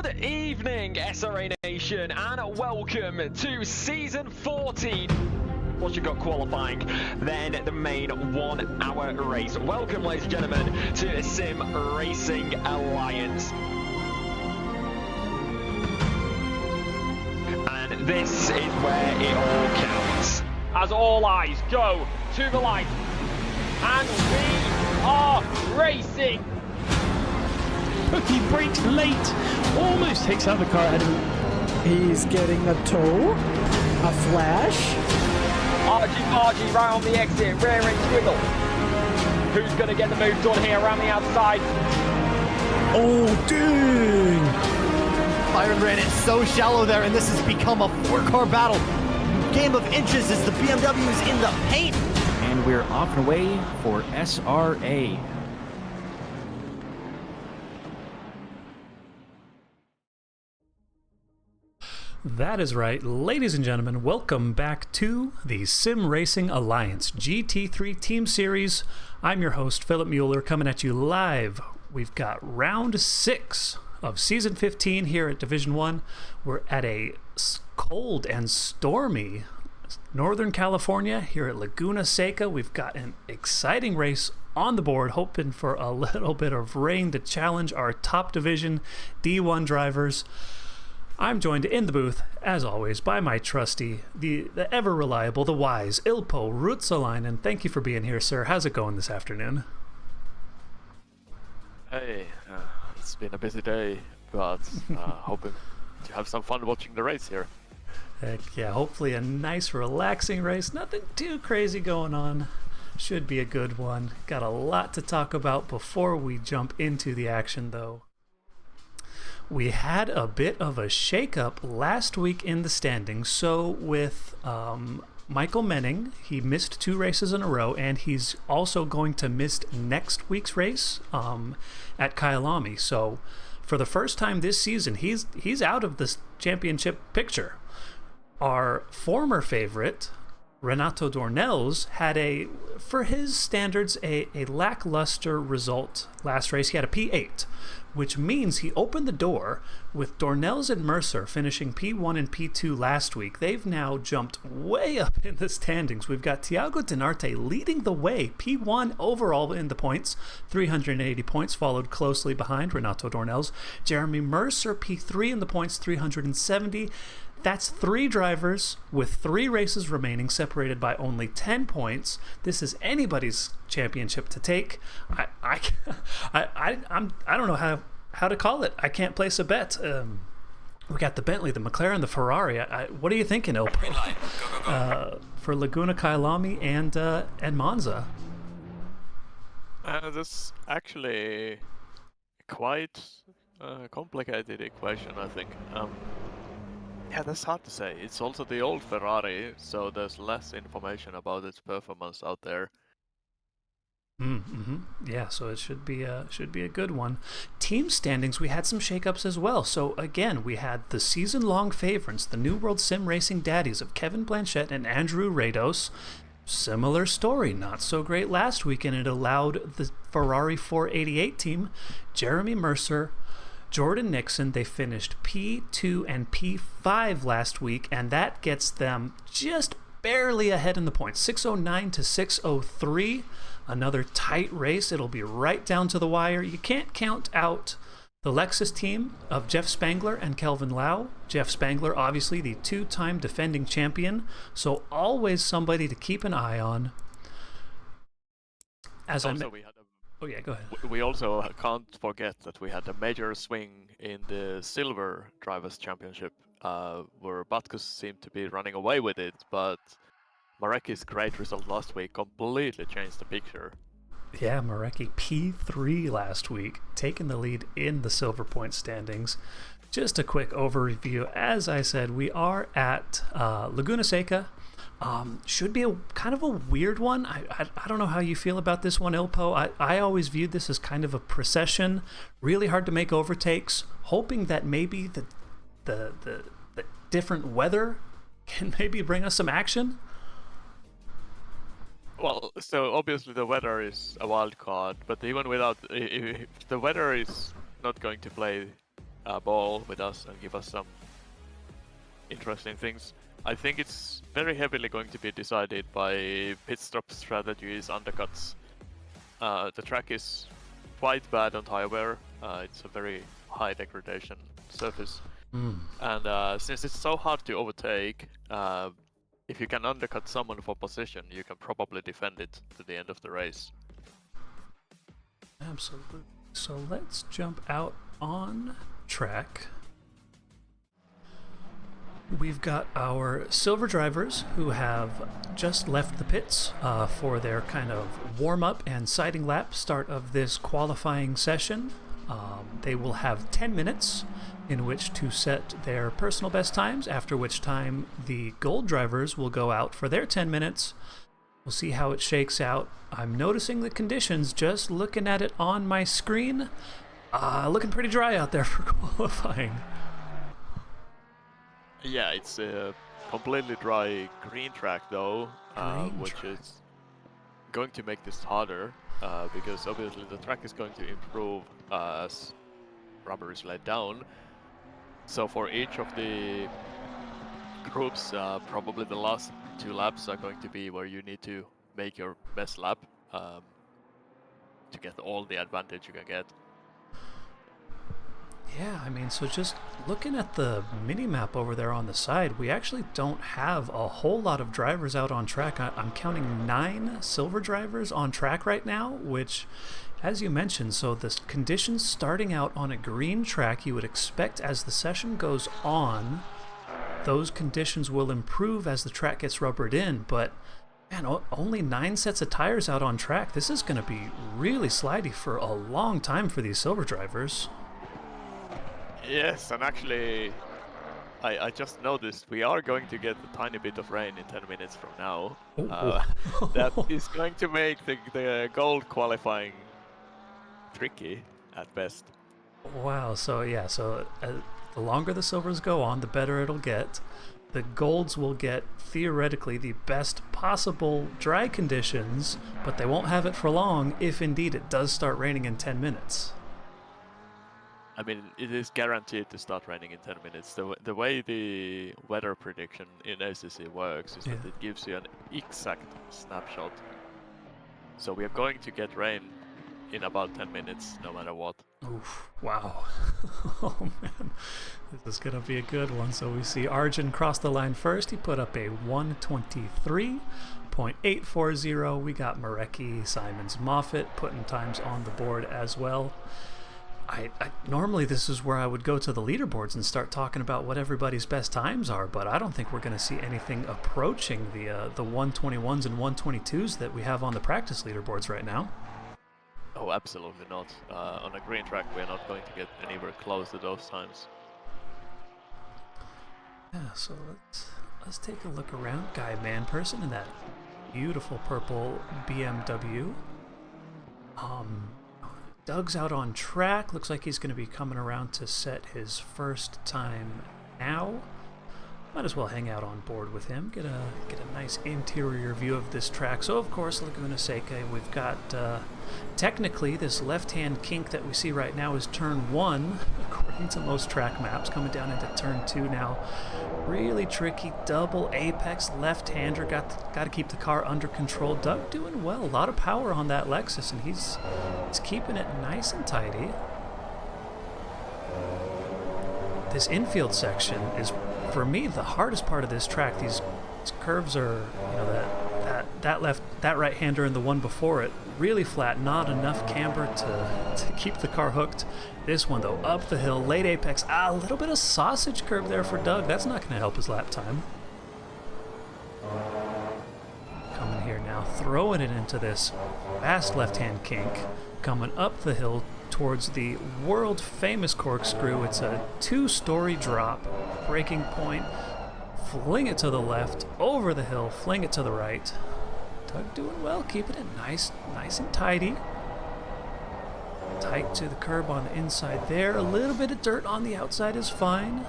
Good evening, SRA Nation, and welcome to Season 14. Once you've got qualifying, then the main 1 hour race. Welcome, ladies and gentlemen, to Sim Racing Alliance. And this is where it all counts. As all eyes go to the light, and we are racing. He brakes late, almost takes out the car ahead of him. He's getting a tow, a flash. Argy right on the exit, rear end squiggle. Who's going to get the move done here around the outside? Oh, dang! Byron ran it so shallow there, and this has become a 4-car battle. Game of inches as the BMW is in the paint. And we're off and away for SRA. That is right, ladies and gentlemen, welcome back to the Sim Racing Alliance GT3 Team Series. I'm your host, Philip Mueller, coming at you live. We've got round 6 of Season 15 here at Division 1. We're at a cold and stormy Northern California here at Laguna Seca. We've got an exciting race on the board, hoping for a little bit of rain to challenge our top division D1 drivers. I'm joined in the booth, as always, by my trusty, the ever-reliable, the wise, Ilpo Rutsalainen. Thank you for being here, sir. How's it going this afternoon? Hey, it's been a busy day, but hoping to have some fun watching the race here. Heck yeah, hopefully a nice, relaxing race. Nothing too crazy going on. Should be a good one. Got a lot to talk about before we jump into the action, though. We had a bit of a shakeup last week in the standings. So with Michael Menning, he missed 2 races in a row, and he's also going to miss next week's race at Kyalami. So for the first time this season, he's out of this championship picture. Our former favorite, Renato Dornelles, had for his standards, a lackluster result last race. He had a P8, which means he opened the door with Dornelles and Mercer finishing P1 and P2 last week. They've now jumped way up in the standings. We've got Thiago Dinarte leading the way, P1 overall in the points, 380 points, followed closely behind Renato Dornelles. Jeremy Mercer, P3 in the points, 370. That's 3 drivers with 3 races remaining, separated by only 10 points. This is anybody's championship to take. I don't know how to call it. I can't place a bet. We got the Bentley, the McLaren, the Ferrari. What are you thinking, Ilpo? For Laguna Kyalami and Monza. That's actually quite a complicated equation, I think. Yeah, that's hard to say. It's also the old Ferrari, so there's less information about its performance out there. Yeah, so it should be a good one. Team standings, we had some shakeups as well. So again, we had the season-long favorites, the New World Sim Racing daddies of Kevin Blanchette and Andrew Rados. Similar story, not so great last week, and it allowed the Ferrari 488 team, Jeremy Mercer, Jordan Nixon, they finished P2 and P5 last week, and that gets them just barely ahead in the points, 609 to 603. Another tight race. It'll be right down to the wire. You can't count out the Lexus team of Jeff Spangler and Kelvin Lau. Jeff Spangler, obviously the 2-time defending champion, so always somebody to keep an eye on. Oh yeah, go ahead. We also can't forget that we had a major swing in the Silver Drivers' Championship, where Butkus seemed to be running away with it, but Marecki's great result last week completely changed the picture. Yeah, Marecki P3 last week, taking the lead in the Silver Point standings. Just a quick overview. As I said, we are at Laguna Seca. Should be a kind of a weird one. I don't know how you feel about this one, Ilpo. I always viewed this as kind of a procession, really hard to make overtakes, hoping that maybe the different weather can maybe bring us some action. Well, so obviously the weather is a wild card, but even without, if the weather is not going to play ball with us and give us some interesting things. I think it's very heavily going to be decided by pit stop strategies, undercuts. The track is quite bad on tire wear. It's a very high degradation surface. And since it's so hard to overtake, if you can undercut someone for position, you can probably defend it to the end of the race. Absolutely. So let's jump out on track. We've got our silver drivers who have just left the pits for their kind of warm-up and sighting lap start of this qualifying session. They will have 10 minutes in which to set their personal best times, after which time the gold drivers will go out for their 10 minutes. We'll see how it shakes out. I'm noticing the conditions just looking at it on my screen. Looking pretty dry out there for qualifying. Yeah, it's a completely dry green track though, which is going to make this harder because obviously the track is going to improve as rubber is laid down. So for each of the groups, probably the last 2 laps are going to be where you need to make your best lap to get all the advantage you can get. Yeah, I mean, so just looking at the mini-map over there on the side, we actually don't have a whole lot of drivers out on track. I'm counting 9 silver drivers on track right now, which, as you mentioned, so the conditions starting out on a green track, you would expect as the session goes on, those conditions will improve as the track gets rubbered in, but man, only 9 sets of tires out on track. This is going to be really slidey for a long time for these silver drivers. Yes, and actually, I just noticed we are going to get a tiny bit of rain in 10 minutes from now. That is going to make the gold qualifying tricky at best. Wow, so yeah, so the longer the silvers go on, the better it'll get. The golds will get, theoretically, the best possible dry conditions, but they won't have it for long if indeed it does start raining in 10 minutes. I mean, it is guaranteed to start raining in 10 minutes. The way the weather prediction in ACC works is that it gives you an exact snapshot. So we are going to get rain in about 10 minutes, no matter what. Oof, wow. Oh man, this is gonna be a good one. So we see Arjun cross the line first. He put up a 1:23.840. We got Marecki, Simons, Moffitt putting times on the board as well. I normally this is where I would go to the leaderboards and start talking about what everybody's best times are, but I don't think we're going to see anything approaching the 121s and 122s that we have on the practice leaderboards right now. Oh, absolutely not. On a green track, we're not going to get anywhere close to those times. Yeah, so let's take a look around. Guy Manperson in that beautiful purple BMW. Doug's out on track. Looks like he's going to be coming around to set his first time now. Might as well hang out on board with him. Get a nice interior view of this track. So of course, Laguna Seca. We've got technically this left-hand kink that we see right now is turn 1, according to most track maps. Coming down into turn 2 now. Really tricky double apex left-hander. Got to keep the car under control. Doug doing well. A lot of power on that Lexus, and he's keeping it nice and tidy. This infield section is, for me, the hardest part of this track. These curves are, you know, that right-hander and the one before it, really flat, not enough camber to keep the car hooked. This one, though, up the hill, late apex, a little bit of sausage curve there for Doug. That's not going to help his lap time. Coming here now, throwing it into this fast left-hand kink, coming up the hill towards the world-famous corkscrew. It's a 2-story drop, braking point, fling it to the left, over the hill, fling it to the right. Doug doing well, keeping it nice and tidy. Tight to the curb on the inside there. A little bit of dirt on the outside is fine.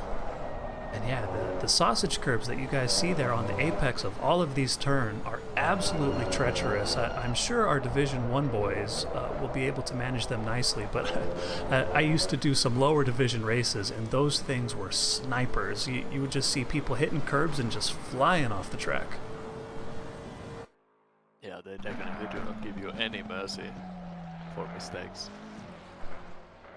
And yeah, the sausage curbs that you guys see there on the apex of all of these turns are absolutely treacherous. I'm sure our Division 1 boys will be able to manage them nicely, but I used to do some lower division races, and those things were snipers. You would just see people hitting curbs and just flying off the track. Yeah, they definitely do not give you any mercy for mistakes.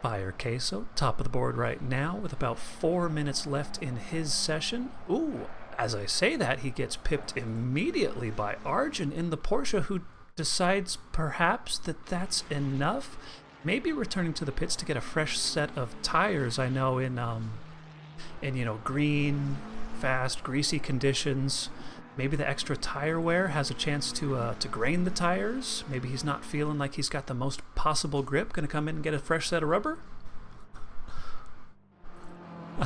Fire Queso, top of the board right now with about 4 minutes left in his session. Ooh, as I say that, he gets pipped immediately by Arjun in the Porsche, who decides perhaps that that's enough. Maybe returning to the pits to get a fresh set of tires. I know in you know, green, fast, greasy conditions, maybe the extra tire wear has a chance to grain the tires. Maybe he's not feeling like he's got the most possible grip. Going to come in and get a fresh set of rubber?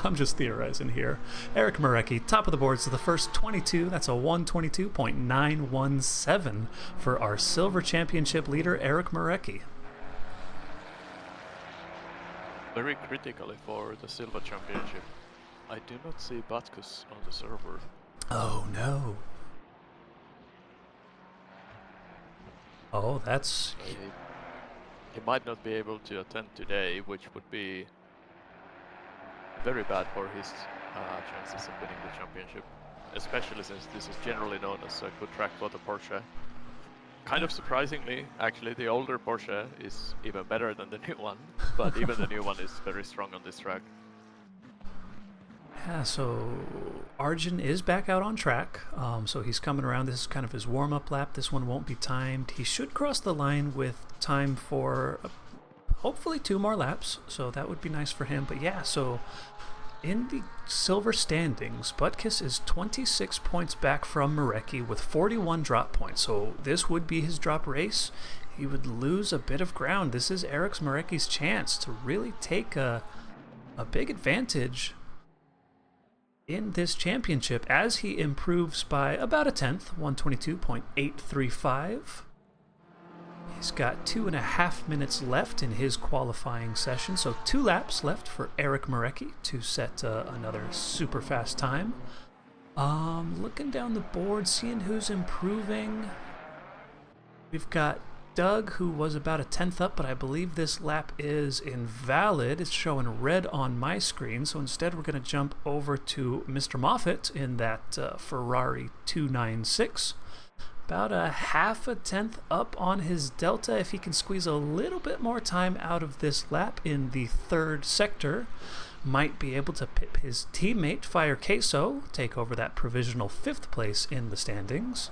I'm just theorizing here. Eric Marecki, top of the board, so the first 22, that's a 122.917 for our silver championship leader, Eric Marecki. Very critically for the silver championship. I do not see Batkus on the server. Oh no. Oh, that's... He might not be able to attend today, which would be very bad for his chances of winning the championship. Especially since this is generally known as a good track for the Porsche. Kind of surprisingly, actually, the older Porsche is even better than the new one, but even the new one is very strong on this track. Yeah, so Arjun is back out on track, so he's coming around. This is kind of his warm-up lap. This one won't be timed. He should cross the line with time for hopefully 2 more laps, so that would be nice for him. But yeah, so in the silver standings, Butkus is 26 points back from Marecki with 41 drop points, so this would be his drop race. He would lose a bit of ground. This is Eric Marecki's chance to really take a big advantage in this championship as he improves by about a tenth, 122.835. He's got 2.5 minutes left in his qualifying session, so 2 laps left for Eric Marecki to set another super fast time. Looking down the board, seeing who's improving. We've got Doug, who was about a tenth up, but I believe this lap is invalid. It's showing red on my screen, so instead we're going to jump over to Mr. Moffitt in that Ferrari 296. About a half a tenth up on his Delta. If he can squeeze a little bit more time out of this lap in the 3rd sector, might be able to pip his teammate Fire Queso, take over that provisional 5th place in the standings.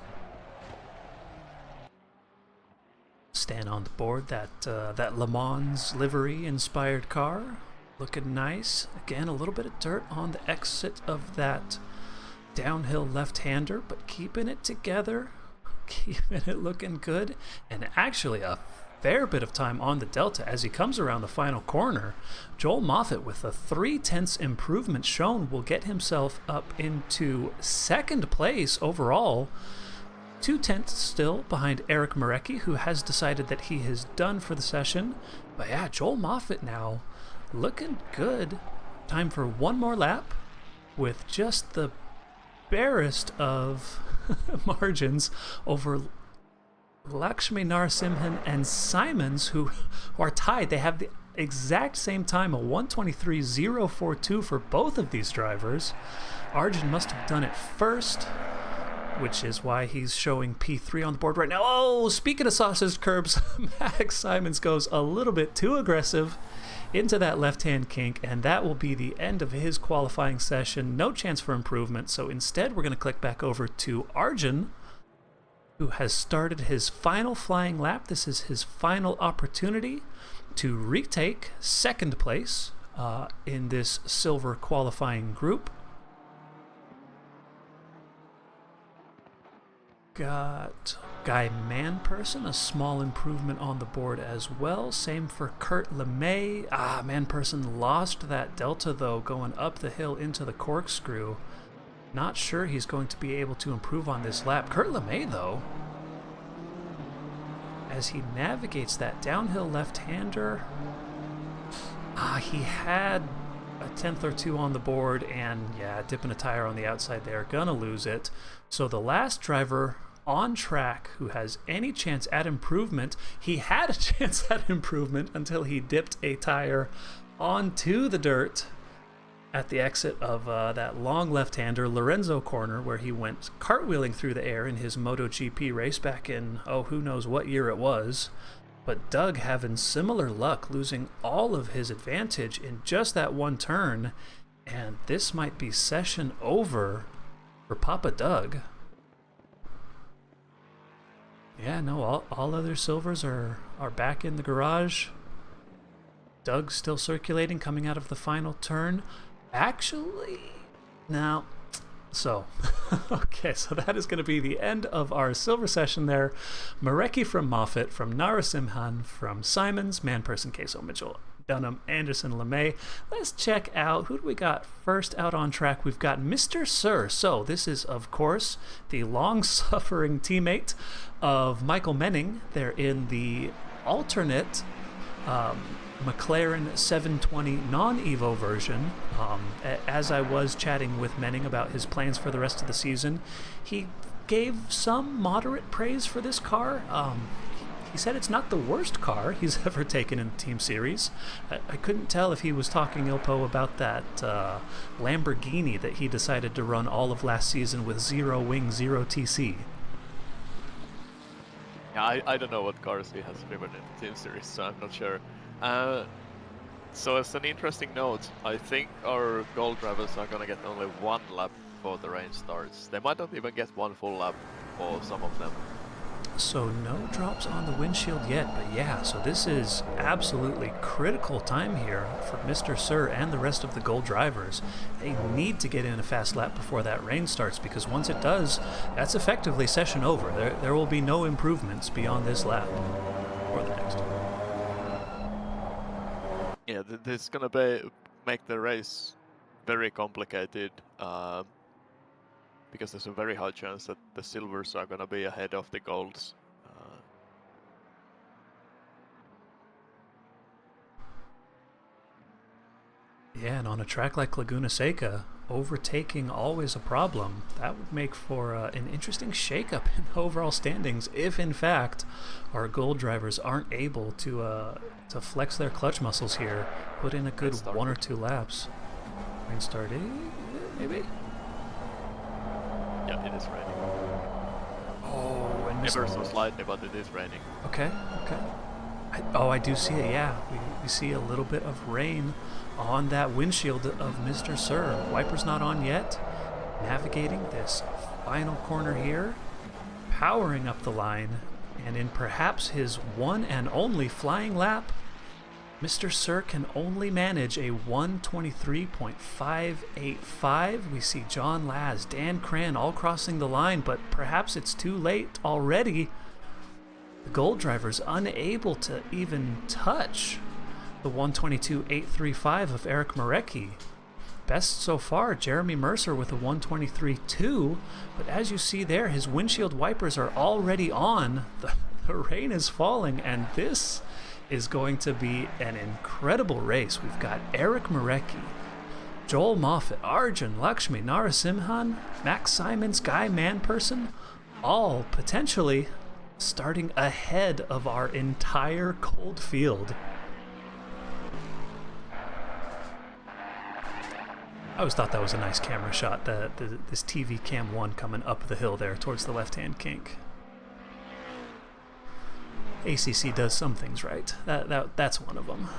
Stand on the board, that Le Mans livery inspired car, looking nice. Again, a little bit of dirt on the exit of that downhill left-hander, but keeping it together, keeping it looking good, and actually a fair bit of time on the Delta as he comes around the final corner. Joel Moffitt with a 0.3 improvement shown will get himself up into 2nd place overall. 0.2 still behind Eric Marecki, who has decided that he is done for the session. But yeah, Joel Moffitt now looking good. Time for 1 more lap with just the barest of margins over Lakshmi Narasimhan and Simons, who are tied. They have the exact same time, a 1:23.042 for both of these drivers. Arjun must have done it first, which is why he's showing P3 on the board right now. Oh, speaking of sausage curbs, Max Simons goes a little bit too aggressive into that left-hand kink, and that will be the end of his qualifying session. No chance for improvement, so instead we're going to click back over to Arjun, who has started his final flying lap. This is his final opportunity to retake 2nd place in this silver qualifying group. Got Guy Manperson, a small improvement on the board as well. Same for Kurt LeMay. Manperson lost that Delta though, going up the hill into the corkscrew. Not sure he's going to be able to improve on this lap. Kurt LeMay though, as he navigates that downhill left-hander, he had a tenth or two on the board, and yeah, dipping a tire on the outside there, gonna lose it. So the last driver on track who has any chance at improvement, he had a chance at improvement until he dipped a tire onto the dirt at the exit of that long left-hander Lorenzo corner, where he went cartwheeling through the air in his MotoGP race back in, oh, who knows what year it was. But Doug having similar luck, losing all of his advantage in just that one turn, and this might be session over for Papa Doug. Yeah, no, all other silvers are back in the garage. Doug's still circulating, coming out of the final turn. Actually, now, so, okay, so that is going to be the end of our silver session there. Marecki from Moffitt, from Narasimhan, from Simons, Manperson, Queso, Mitchell, Dunham, Anderson, LeMay. Let's check out, who do we got first out on track? We've got Mr. Sir. So this is, of course, the long-suffering teammate of Michael Menning. They're in the alternate McLaren 720 non-Evo version. As I was chatting with Menning about his plans for the rest of the season, he gave some moderate praise for this car. He said it's not the worst car he's ever taken in the team series. I couldn't tell if he was talking Ilpo about that Lamborghini that he decided to run all of last season with zero wing, zero TC. Yeah, I don't know what cars he has driven in the team series, so I'm not sure. So as an interesting note, I think our gold drivers are gonna get only one lap before the rain starts. They might not even get one full lap for some of them. So no drops on the windshield yet, but yeah, so this is absolutely critical time here for Mr. Sir and the rest of the gold drivers. They need to get in a fast lap before that rain starts, because once it does, that's effectively session over. There will be no improvements beyond this lap or the next. Yeah, this is gonna make the race very complicated, because there's a very high chance that the silvers are gonna be ahead of the golds. Yeah, and on a track like Laguna Seca, overtaking always a problem. That would make for an interesting shakeup in the overall standings if, in fact, our gold drivers aren't able to flex their clutch muscles here, put in a good one or two laps. Rain starting, maybe? Yeah, it is raining. Oh, and Ever so slightly, but it is raining. Okay. I do see it, yeah. We see a little bit of rain on that windshield of Mr. Sir. Wiper's not on yet. Navigating this final corner here. Powering up the line. And in perhaps his one and only flying lap, Mr. Sir can only manage a 1:23.585. We see John Laz, Dan Cran all crossing the line, but perhaps it's too late already. The gold driver's unable to even touch the 1:22.835 of Eric Marecki. Best so far, Jeremy Mercer with a 1:23.2, but as you see there, his windshield wipers are already on. The rain is falling, and this is going to be an incredible race. We've got Eric Marecki, Joel Moffitt, Arjun, Lakshmi, Narasimhan, Max Simons, Guy Manperson, all potentially starting ahead of our entire cold field. I always thought that was a nice camera shot, this TV Cam 1 coming up the hill there towards the left-hand kink. ACC does some things right. That's one of them.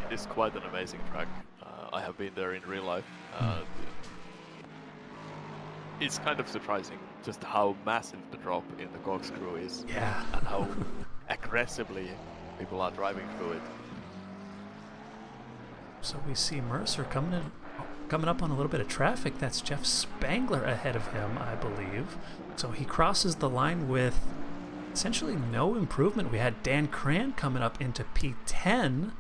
It is quite an amazing track. I have been there in real life. It's kind of surprising just how massive the drop in the corkscrew is. Yeah. And how aggressively people are driving through it. So we see Mercer coming up on a little bit of traffic. That's Jeff Spangler ahead of him, I believe. So he crosses the line with essentially no improvement. We had Dan Cran coming up into P10.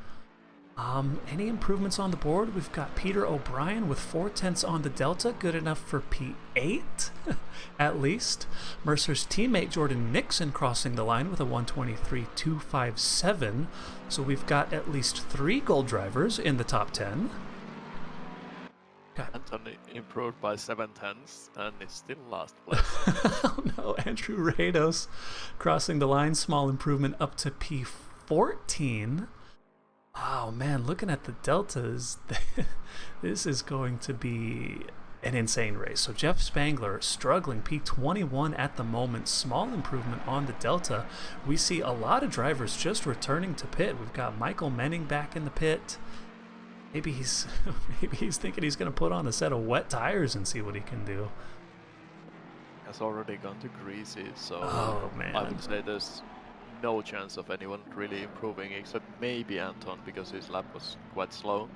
Any improvements on the board? We've got Peter O'Brien with 4/10 on the Delta, good enough for P8 at least. Mercer's teammate Jordan Nixon crossing the line with a 123.257. So we've got at least 3 gold drivers in the top 10. Anton improved by 7/10 and is still last place. Oh no, Andrew Rados crossing the line, small improvement up to P14. Oh man, looking at the deltas, this is going to be an insane race. So Jeff Spangler struggling, P21 at the moment, small improvement on the delta. We see a lot of drivers just returning to pit. We've got Michael Menning back in the pit. Maybe he's thinking he's going to put on a set of wet tires and see what he can do. Has already gone to greasy, so Oh man. I would say there's no chance of anyone really improving except maybe Anton because his lap was quite slow.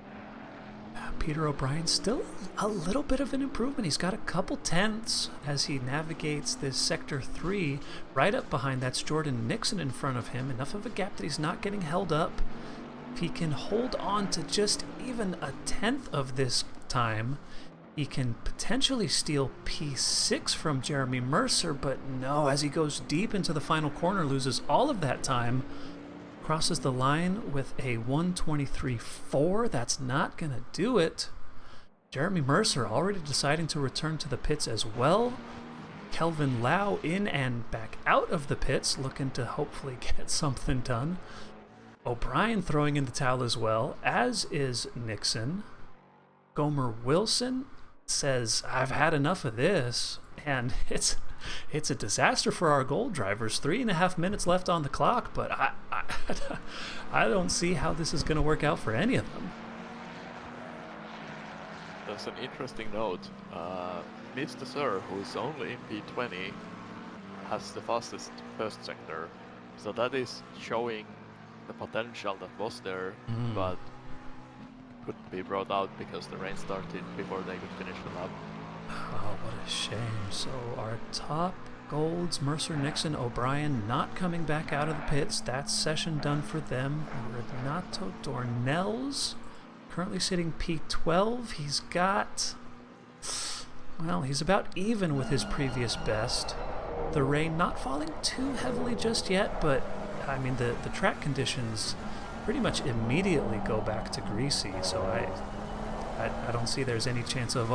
Peter O'Brien still a little bit of an improvement. He's got a couple tenths as he navigates this sector 3. Right up behind that's Jordan Nixon in front of him. Enough of a gap that he's not getting held up. If he can hold on to just even a tenth of this time, he can potentially steal P6 from Jeremy Mercer, but no, as he goes deep into the final corner, loses all of that time. Crosses the line with a 123.4. That's not going to do it. Jeremy Mercer already deciding to return to the pits as well. Kelvin Lau in and back out of the pits, looking to hopefully get something done. O'Brien throwing in the towel as well, as is Nixon. Gomer Wilson says, I've had enough of this, and it's a disaster for our gold drivers. 3.5 minutes left on the clock, but I don't see how this is going to work out for any of them. There's an interesting note. Mr. Sir, who is only in P20, has the fastest first sector, so that is showing the potential that was there, but couldn't be brought out because the rain started before they could finish the lap. Oh, what a shame. So our top golds, Mercer, Nixon, O'Brien, not coming back out of the pits. That's session done for them. Renato Dornelles, currently sitting P12. He's got, well, he's about even with his previous best. The rain not falling too heavily just yet, but I mean, the track conditions pretty much immediately go back to greasy, so I don't see there's any chance of,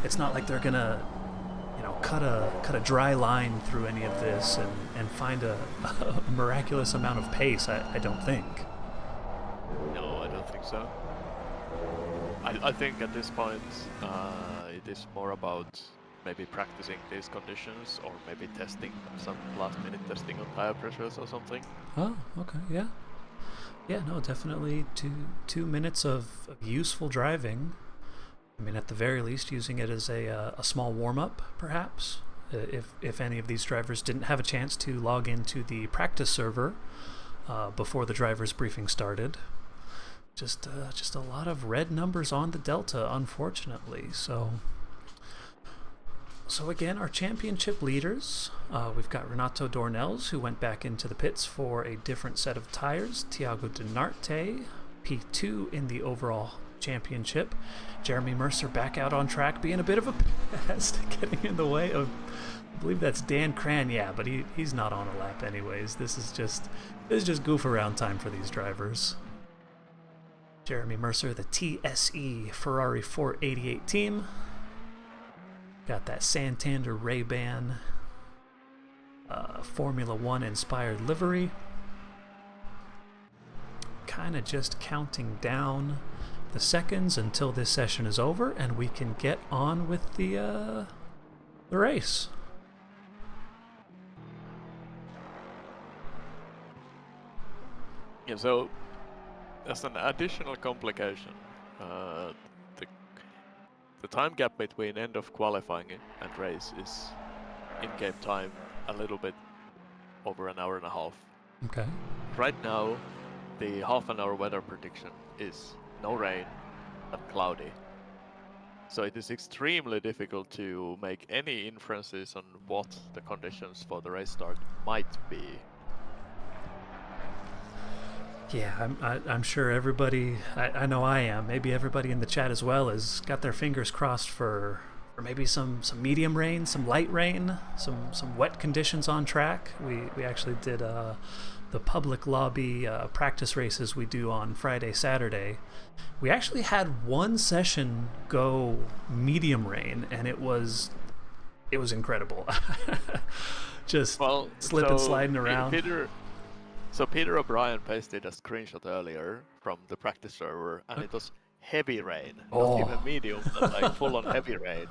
it's not like they're gonna, cut a dry line through any of this and find a miraculous amount of pace. I don't think. No, I don't think so. I think at this point it is more about maybe practicing these conditions or maybe testing some last minute testing on tire pressures or something. Oh, okay, yeah. Yeah, no, definitely 2 minutes of useful driving. I mean, at the very least, using it as a small warm-up, perhaps, if any of these drivers didn't have a chance to log into the practice server before the driver's briefing started. Just a lot of red numbers on the Delta, unfortunately. So again, our championship leaders, we've got Renato Dornelles, who went back into the pits for a different set of tires. Thiago Denarte, P2 in the overall championship. Jeremy Mercer back out on track, being a bit of a pest, getting in the way of, I believe that's Dan Cran, yeah, but he's not on a lap anyways. This is just goof around time for these drivers. Jeremy Mercer, the TSE Ferrari 488 team. Got that Santander Ray-Ban Formula 1 inspired livery. Kind of just counting down the seconds until this session is over and we can get on with the race. Yeah, so as an additional complication, the time gap between end of qualifying and race is in-game time a little bit over an hour and a half. Okay. Right now, the half-an-hour weather prediction is no rain and cloudy. So it is extremely difficult to make any inferences on what the conditions for the race start might be. Yeah, I'm sure everybody, I know I am, maybe everybody in the chat as well has got their fingers crossed for maybe some medium rain, some light rain, some wet conditions on track. We actually did the public lobby practice races we do on Friday, Saturday. We actually had one session go medium rain, and it was incredible. Just slip and sliding around. Peter O'Brien pasted a screenshot earlier from the practice server, and it was heavy rain, not even medium, but like full-on heavy rain.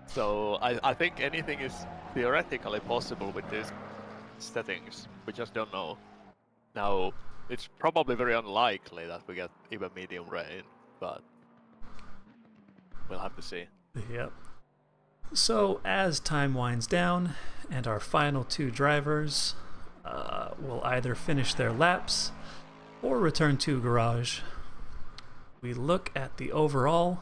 So I think anything is theoretically possible with these settings. We just don't know. Now, it's probably very unlikely that we get even medium rain, but we'll have to see. Yep. So as time winds down, and our final two drivers will either finish their laps or return to garage, we look at the overall.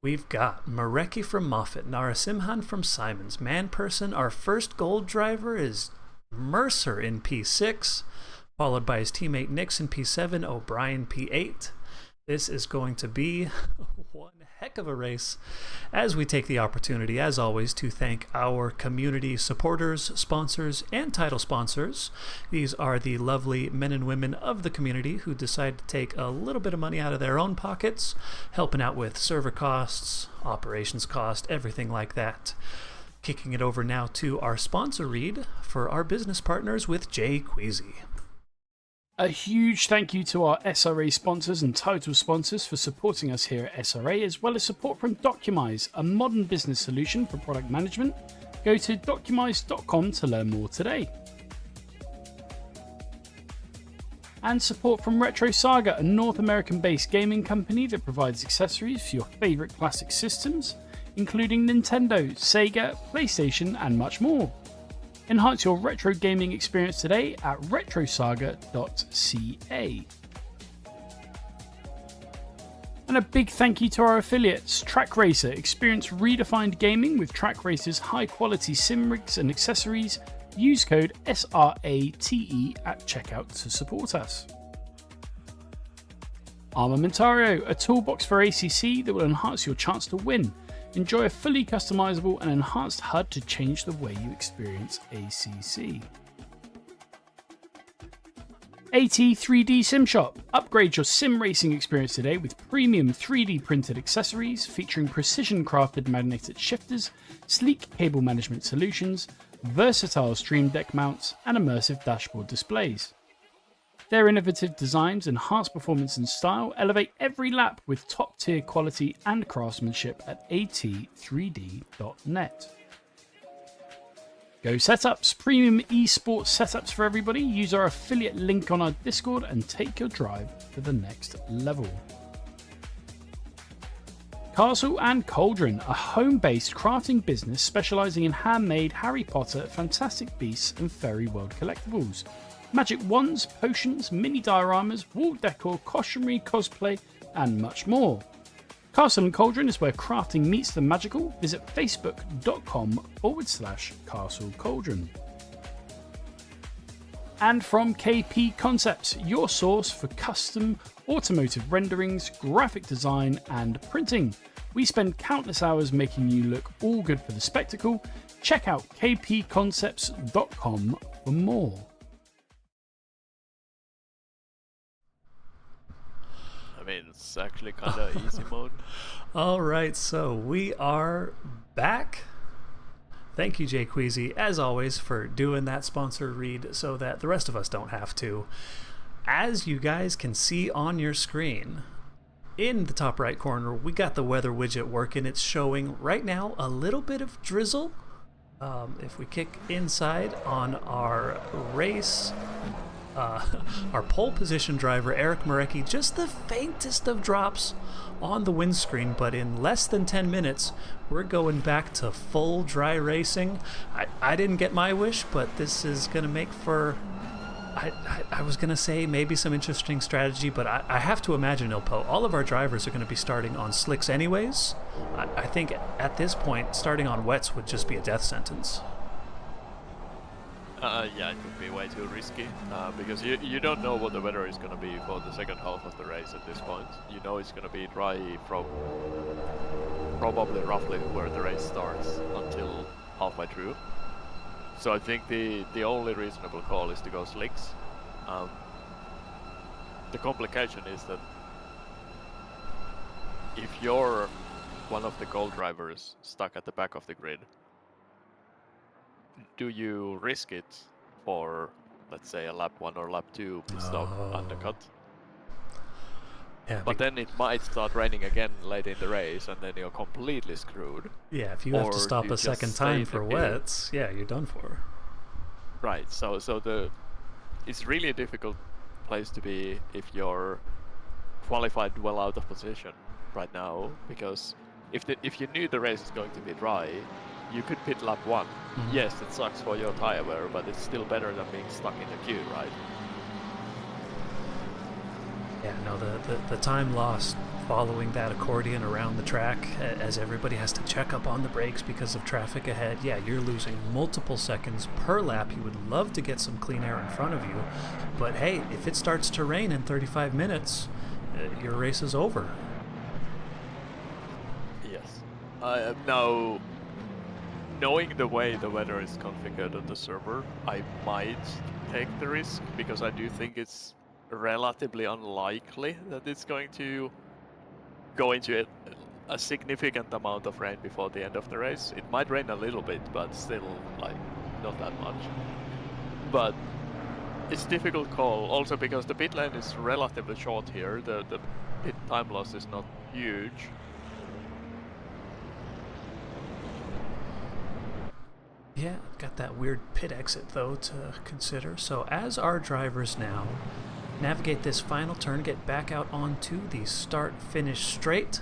We've got Marecki from Moffat, Narasimhan from Simons, Manperson. Our first gold driver is Mercer in P6, followed by his teammate Nix in P7, O'Brien P8. This is going to be one heck of a race, as we take the opportunity, as always, to thank our community supporters, sponsors, and title sponsors. These are the lovely men and women of the community who decide to take a little bit of money out of their own pockets, helping out with server costs, operations cost, everything like that. Kicking it over now to our sponsor read for our business partners with Jay Queasy. A huge thank you to our SRA sponsors and title sponsors for supporting us here at SRA, as well as support from Documise, a modern business solution for product management. Go to documise.com to learn more today. And support from Retro Saga, a North American-based gaming company that provides accessories for your favourite classic systems, including Nintendo, Sega, PlayStation, and much more. Enhance your retro gaming experience today at retrosaga.ca. And a big thank you to our affiliates, Track Racer. Experience redefined gaming with Track Racer's high quality sim rigs and accessories. Use code SRATE at checkout to support us. Armamentario, a toolbox for ACC that will enhance your chance to win. Enjoy a fully customizable and enhanced HUD to change the way you experience ACC. AT 3D Sim Shop. Upgrade your sim racing experience today with premium 3D printed accessories featuring precision crafted magnetic shifters, sleek cable management solutions, versatile stream deck mounts, and immersive dashboard displays. Their innovative designs enhance performance and style, elevate every lap with top-tier quality and craftsmanship at at3d.net. Go Setups, premium esports setups for everybody. Use our affiliate link on our Discord and take your drive to the next level. Castle and Cauldron, a home-based crafting business specialising in handmade Harry Potter, Fantastic Beasts and Fairy World collectibles. Magic wands, potions, mini dioramas, wall decor, costumery, cosplay, and much more. Castle and Cauldron is where crafting meets the magical. Visit facebook.com/Castle Cauldron. And from KP Concepts, your source for custom automotive renderings, graphic design, and printing. We spend countless hours making you look all good for the spectacle. Check out kpconcepts.com for more. I mean, it's actually kind of easy mode. All right, so we are back. Thank you, Jay Queasy, as always, for doing that sponsor read so that the rest of us don't have to. As you guys can see on your screen, in the top right corner, we got the weather widget working. It's showing right now a little bit of drizzle. If we kick inside on our race, our pole position driver, Eric Marecki, just the faintest of drops on the windscreen, but in less than 10 minutes, we're going back to full dry racing. I didn't get my wish, but this is going to make for, I was going to say maybe some interesting strategy, but I have to imagine, Ilpo, all of our drivers are going to be starting on slicks anyways. I think at this point, starting on wets would just be a death sentence. Yeah, it would be way too risky because you don't know what the weather is going to be for the second half of the race at this point. You know it's going to be dry from probably roughly where the race starts until halfway through. So I think the only reasonable call is to go slicks. The complication is that if you're one of the goal drivers stuck at the back of the grid, do you risk it for, let's say, a lap 1 or lap 2 pit stop undercut? Yeah, But then it might start raining again late in the race, and then you're completely screwed. yeah, if you have to Or stop you a just second stay time in for the queue. wets, yeah, you're done for. Right. So it's really a difficult place to be if you're qualified well out of position right now, because if you knew the race is going to be dry, you could pit lap 1. Yes, it sucks for your tire wear, but it's still better than being stuck in the queue, right? Yeah, no, the time lost following that accordion around the track as everybody has to check up on the brakes because of traffic ahead, yeah, you're losing multiple seconds per lap. You would love to get some clean air in front of you, but hey, if it starts to rain in 35 minutes, your race is over. Yes. Now, knowing the way the weather is configured on the server, I might take the risk because I do think it's relatively unlikely that it's going to go into a significant amount of rain before the end of the race. It might rain a little bit, but still, like, not that much. But it's a difficult call, also because the pit lane is relatively short here. The pit time loss is not huge. Yeah, got that weird pit exit though to consider. So as our drivers now navigate this final turn, get back out onto the start-finish straight,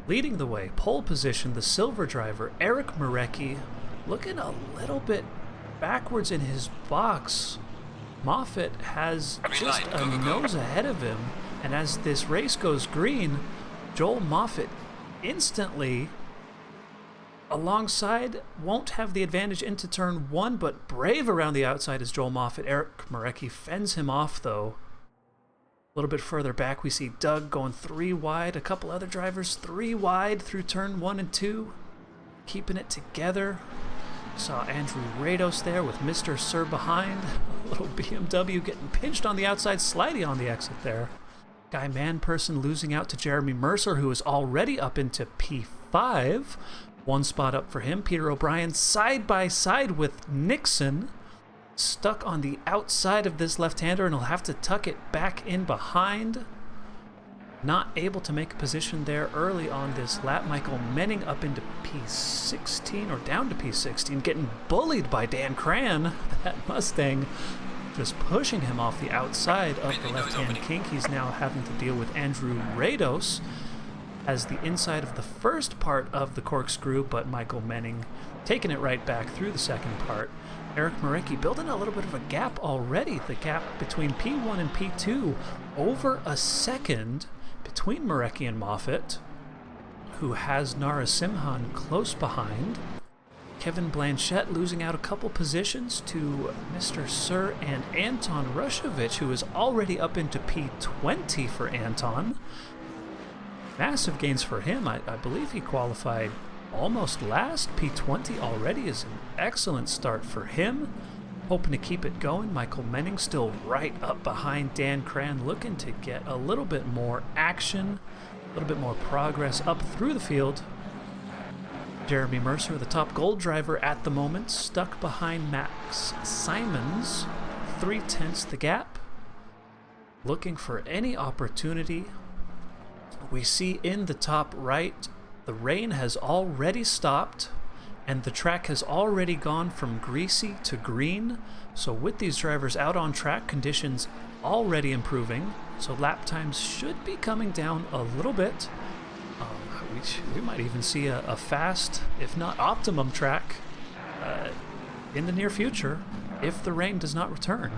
leading the way, pole position, the silver driver, Eric Marecki, looking a little bit backwards in his box. Moffitt has just a nose ahead of him, and as this race goes green, Joel Moffitt instantly alongside won't have the advantage into turn 1, but brave around the outside is Joel Moffitt. Eric Marecki fends him off though. A little bit further back we see Doug going 3 wide, a couple other drivers 3 wide through turn 1 and 2, keeping it together. Saw Andrew Rados there with Mr. Sir behind. A little BMW getting pinched on the outside, slidey on the exit there. Guy Manperson losing out to Jeremy Mercer, who is already up into P5. 1 spot up for him. Peter O'Brien side by side with Nixon, stuck on the outside of this left-hander, and he'll have to tuck it back in behind. Not able to make a position there early on this lap. Michael Menning up into P16 or down to P16, getting bullied by Dan Cran. That Mustang just pushing him off the outside of the left-hand kink. He's now having to deal with Andrew Rados as the inside of the first part of the corkscrew, but Michael Menning taking it right back through the second part. Eric Marecki building a little bit of a gap already. The gap between P1 and P2 over a second between Marecki and Moffitt, who has Narasimhan close behind. Kevin Blanchette losing out a couple positions to Mr. Sir and Anton Rushevich, who is already up into P20 for Anton. Massive gains for him. I believe he qualified almost last. P20 already is an excellent start for him. Hoping to keep it going. Michael Menning still right up behind Dan Cran, looking to get a little bit more action, a little bit more progress up through the field. Jeremy Mercer, the top gold driver at the moment, stuck behind Max Simons, 3/10 the gap, looking for any opportunity. We see in the top right, the rain has already stopped, and the track has already gone from greasy to green. So with these drivers out on track, conditions already improving, so lap times should be coming down a little bit. We might even see a fast, if not optimum track in the near future if the rain does not return.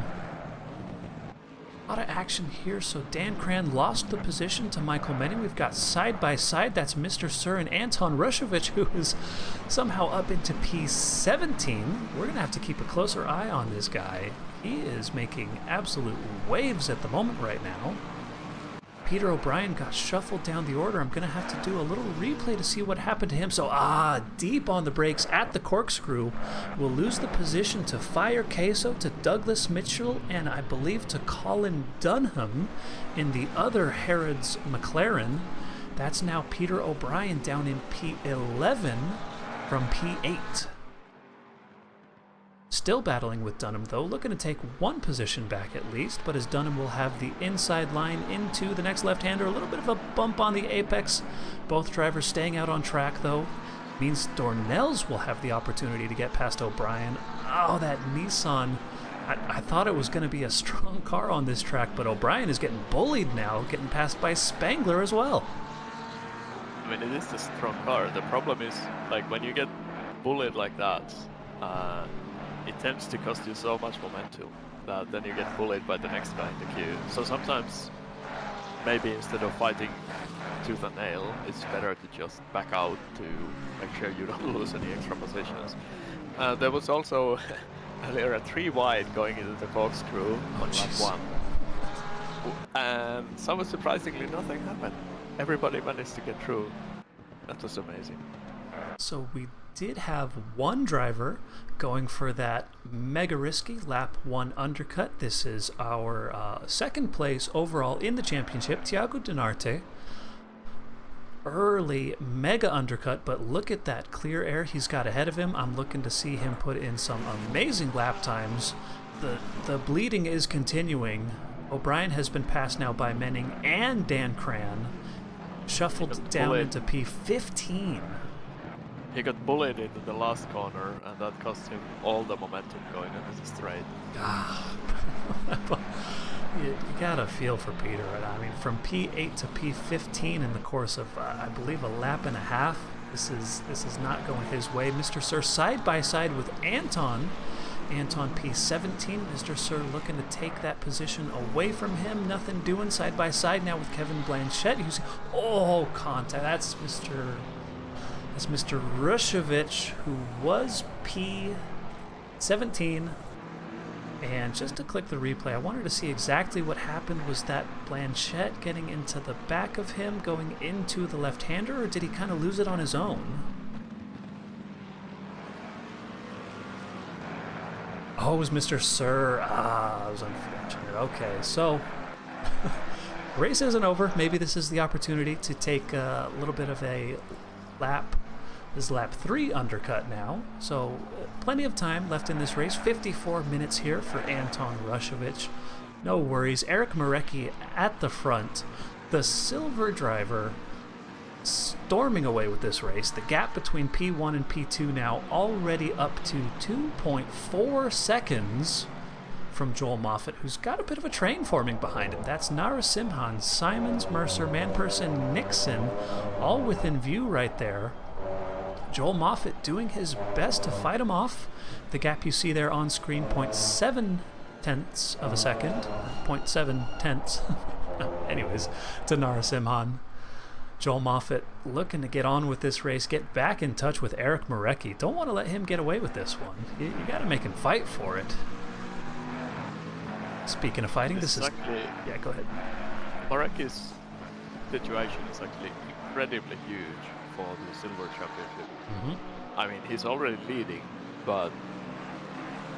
A lot of action here. So Dan Cran lost the position to Michael Menning. We've got side by side. That's Mr. Sir and Anton Rushevich, who is somehow up into P17. We're going to have to keep a closer eye on this guy. He is making absolute waves at the moment right now. Peter O'Brien got shuffled down the order. I'm going to have to do a little replay to see what happened to him. So, deep on the brakes at the corkscrew. We'll lose the position to Fire Queso, to Douglas Mitchell, and I believe to Colin Dunham in the other Harrods McLaren. That's now Peter O'Brien down in P11 from P8. Still battling with Dunham, though, looking to take one position back at least, but as Dunham will have the inside line into the next left-hander, a little bit of a bump on the apex. Both drivers staying out on track, though, means Dornells will have the opportunity to get past O'Brien. Oh, that Nissan. I thought it was going to be a strong car on this track, but O'Brien is getting bullied now, getting passed by Spangler as well. I mean, it is a strong car. The problem is, like, when you get bullied like that, it tends to cost you so much momentum that then you get bullied by the next guy in the queue. So sometimes, maybe instead of fighting tooth and nail, it's better to just back out to make sure you don't lose any extra positions. There was also earlier a 3 wide going into the corkscrew on lap 1. And somewhat surprisingly, nothing happened. Everybody managed to get through. That was amazing. So we did have one driver going for that mega risky lap 1 undercut. This is our second place overall in the championship, Thiago Dinarte. Early mega undercut, but look at that clear air he's got ahead of him. I'm looking to see him put in some amazing lap times. The bleeding is continuing. O'Brien has been passed now by Menning and Dan Cran. Shuffled down into P15. He got bullied into the last corner, and that cost him all the momentum going into the straight. You gotta feel for Peter right now. I mean, from P8 to P15 in the course of, I believe, a lap and a half. This is not going his way. Mr. Sir side by side with Anton. Anton P17. Mr. Sir looking to take that position away from him. Nothing doing side by side now with Kevin Blanchette. Who's contact. That's Mr. Rushevich, who was P17. And just to click the replay, I wanted to see exactly what happened. Was that Blanchette getting into the back of him, going into the left-hander, or did he kind of lose it on his own? Oh, it was Mr. Sir. That was unfortunate. Okay, so race isn't over. Maybe this is the opportunity to take a little bit of a lap. This is lap 3 undercut now, so plenty of time left in this race. 54 minutes here for Anton Rushevich. No worries. Eric Marecki at the front. The silver driver storming away with this race. The gap between P1 and P2 now already up to 2.4 seconds from Joel Moffitt, who's got a bit of a train forming behind him. That's Narasimhan, Simons, Mercer, Manperson, Nixon, all within view right there. Joel Moffitt doing his best to fight him off. The gap you see there on screen, 0.7 tenths of a second. 0.7 tenths. Anyways, to Narasimhan. Joel Moffitt looking to get on with this race, get back in touch with Eric Marecki. Don't want to let him get away with this one. You got to make him fight for it. Speaking of fighting, this is... Yeah, go ahead. Marecki's situation is actually incredibly huge for the Silver Championship. I mean, he's already leading, but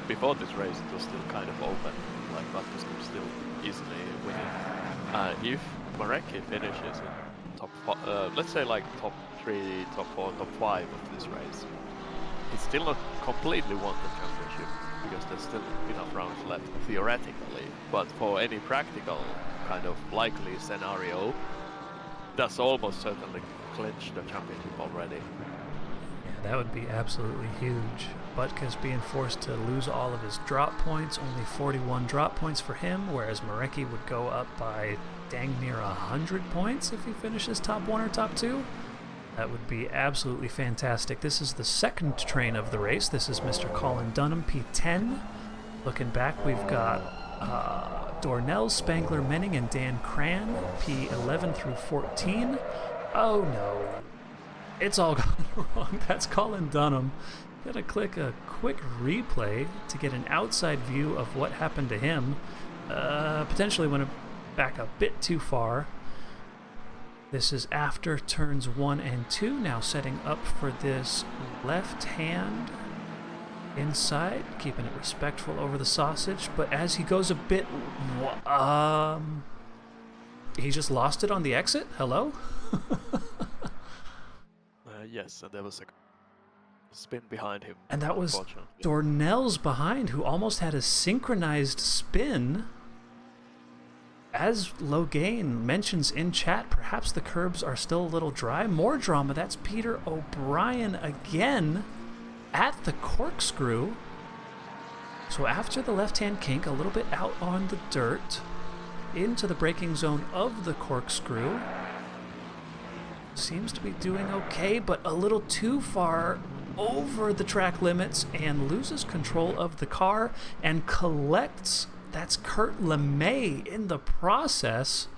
before this race it was still kind of open. Like, Butkus could still easily win it. If Marecki finishes in top, let's say like top 3, top 4, top 5 of this race, he's still not completely won the championship because there's still enough rounds left theoretically. But for any practical kind of likely scenario, that's almost certainly clinched the championship already. Yeah, that would be absolutely huge. Butkus being forced to lose all of his drop points, only 41 drop points for him, whereas Marecki would go up by dang near 100 points if he finishes top 1 or top 2. That would be absolutely fantastic. This is the second train of the race. This is Mr. Colin Dunham, P10. Looking back, we've got Dornell, Spangler, Menning, and Dan Cran, P11 through 14. Oh no. It's all gone wrong. That's Colin Dunham. Gotta click a quick replay to get an outside view of what happened to him. Potentially went back a bit too far. This is after turns 1 and 2. Now setting up for this left hand inside, keeping it respectful over the sausage. But as he goes a bit, he just lost it on the exit. Hello. Yes, and there was a spin behind him. And that was unfortunately. Dornell's behind, who almost had a synchronized spin. As Logain mentions in chat, perhaps the curbs are still a little dry. More drama. That's Peter O'Brien again at the corkscrew. So after the left-hand kink, a little bit out on the dirt, into the braking zone of the corkscrew. Seems to be doing okay, but a little too far over the track limits and loses control of the car and collects. That's Kurt LeMay in the process.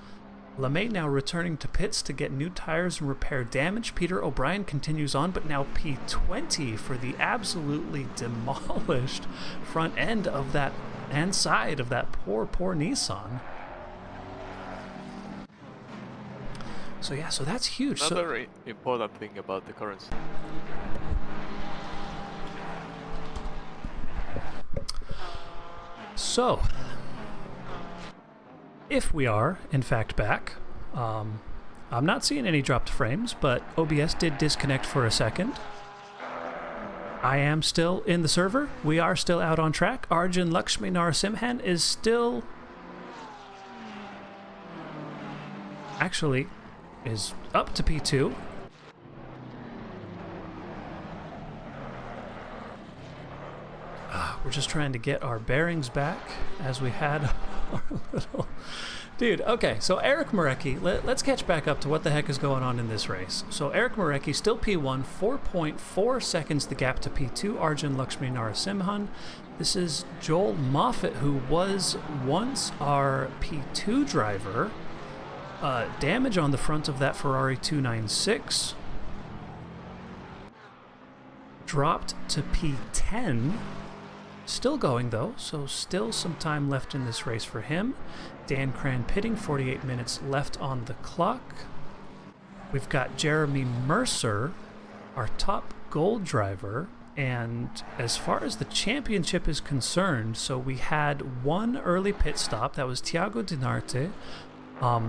LeMay now returning to pits to get new tires and repair damage. Peter O'Brien continues on, but now P20 for the absolutely demolished front end of that and side of that poor Nissan. So yeah, so that's huge. Another important thing about the currency. So, if we are, in fact, back, I'm not seeing any dropped frames, but OBS did disconnect for a second. I am still in the server. We are still out on track. Arjun Lakshmi Narasimhan is still... actually, is up to P2. We're just trying to get our bearings back as we had our little... Dude, okay, so Eric Marecki, let's catch back up to what the heck is going on in this race. So Eric Marecki, still P1, 4.4 seconds the gap to P2, Arjun Lakshmi Narasimhan. This is Joel Moffat, who was once our P2 driver. Damage on the front of that Ferrari 296. Dropped to P10. Still going though, so still some time left in this race for him. Dan Cran pitting, 48 minutes left on the clock. We've got Jeremy Mercer, our top gold driver, and as far as the championship is concerned, so we had one early pit stop, that was Thiago Dinarte,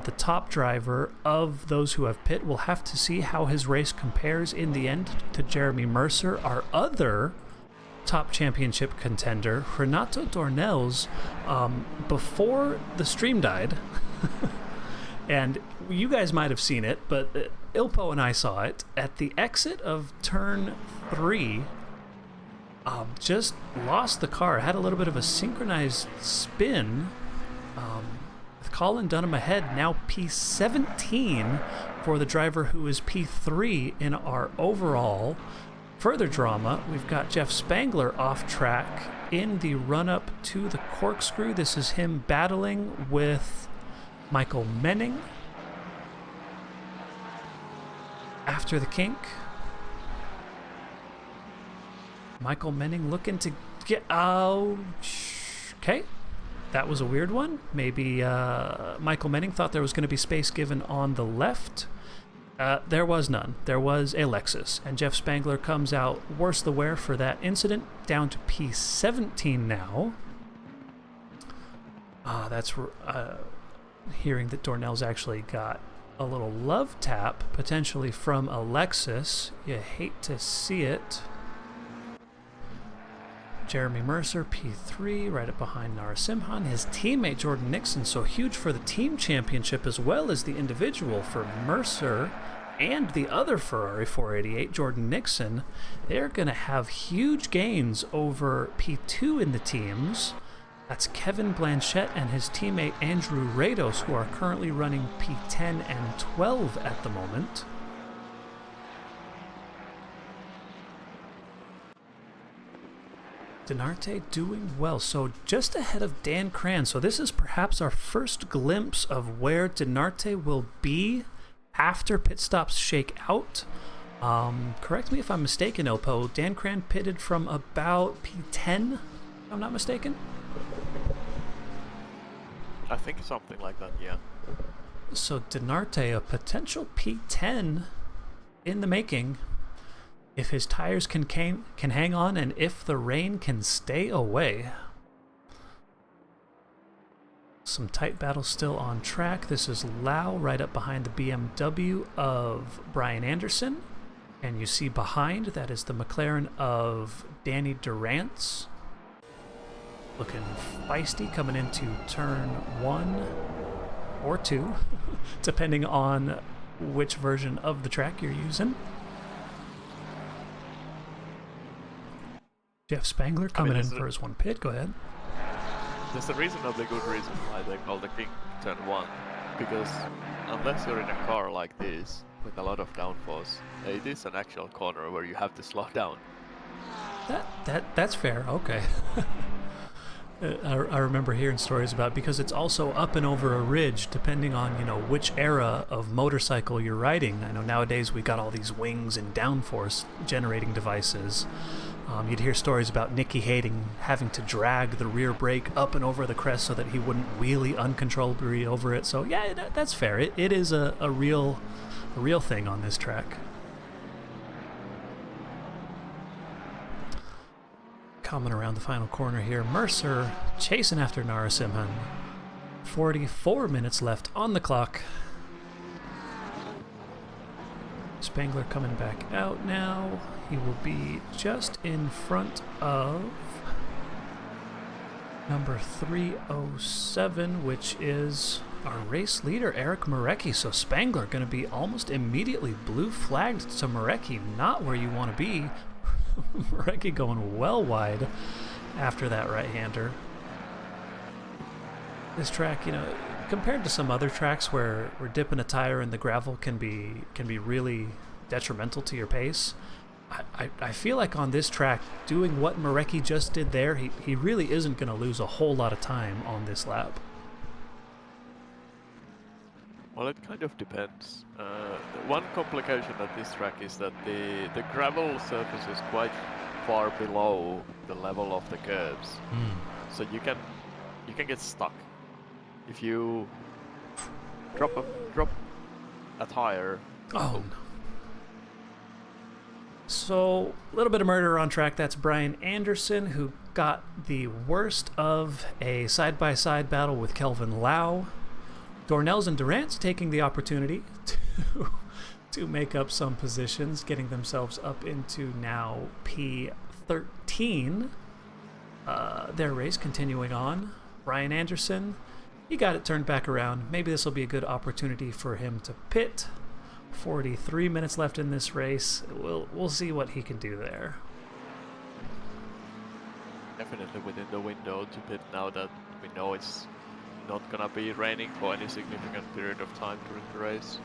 the top driver of those who have pit. We'll have to see how his race compares in the end to Jeremy Mercer. Our other top championship contender, Renato Dornelles, before the stream died, and you guys might have seen it, but Ilpo and I saw it, at the exit of turn 3, just lost the car, had a little bit of a synchronized spin, with Colin Dunham ahead, now P17 for the driver who is P3 in our overall. Further drama, we've got Jeff Spangler off track in the run-up to the corkscrew. This is him battling with Michael Menning. After the kink, Michael Menning looking to get out. Okay, that was a weird one. Maybe Michael Menning thought there was going to be space given on the left. There was none. There was a Lexus, and Jeff Spangler comes out worse the wear for that incident, down to P17 now. That's hearing that Dornell's actually got a little love tap, potentially from a Lexus. You hate to see it. Jeremy Mercer, P3, right up behind Narasimhan. His teammate, Jordan Nixon, so huge for the team championship as well as the individual for Mercer and the other Ferrari 488, Jordan Nixon. They're going to have huge gains over P2 in the teams. That's Kevin Blanchette and his teammate Andrew Rados, who are currently running P10 and 12 at the moment. Dinarte doing well. So just ahead of Dan Cran. So this is perhaps our first glimpse of where Dinarte will be after pit stops shake out. Correct me if I'm mistaken, Elpo. Dan Cran pitted from about P10, if I'm not mistaken. I think something like that, yeah. So Dinarte, a potential P10 in the making, if his tires can hang on and if the rain can stay away. Some tight battles still on track. This is Lau right up behind the BMW of Brian Anderson. And you see behind, that is the McLaren of Danny Durant's. Looking feisty coming into turn 1 or 2, depending on which version of the track you're using. Jeff Spangler coming in for his one pit. Go ahead. There's a reasonably good reason why they call the King turn 1, because unless you're in a car like this with a lot of downforce, it is an actual corner where you have to slow down. That's fair. Okay. I remember hearing stories about, because it's also up and over a ridge, depending on, you know, which era of motorcycle you're riding. I know nowadays we got all these wings and downforce generating devices. You'd hear stories about Nicky Hayden having to drag the rear brake up and over the crest so that he wouldn't wheelie uncontrollably over it. So yeah, that's fair. It is a real thing on this track. Coming around the final corner here, Mercer chasing after Narasimhan. 44 minutes left on the clock. Spangler coming back out now. He will be just in front of number 307, which is our race leader, Eric Marecki. So Spangler going to be almost immediately blue flagged to Marecki, not where you want to be. Marecki going well wide after that right-hander. This track, you know, compared to some other tracks where dipping a tire in the gravel can be really detrimental to your pace, I feel like on this track, doing what Marecki just did there, he really isn't going to lose a whole lot of time on this lap. Well, it kind of depends. One complication at this track is that the gravel surface is quite far below the level of the curbs, so you can get stuck if you drop a tire. Oh no. So, a little bit of murder on track. That's Brian Anderson, who got the worst of a side-by-side battle with Kelvin Lau. Dornelles and Durant's taking the opportunity to make up some positions, getting themselves up into now P13. Their race continuing on. Brian Anderson, he got it turned back around. Maybe this will be a good opportunity for him to pit. 43 minutes left in this race. We'll see what he can do there. Definitely within the window to pit now that we know it's not gonna be raining for any significant period of time during the race.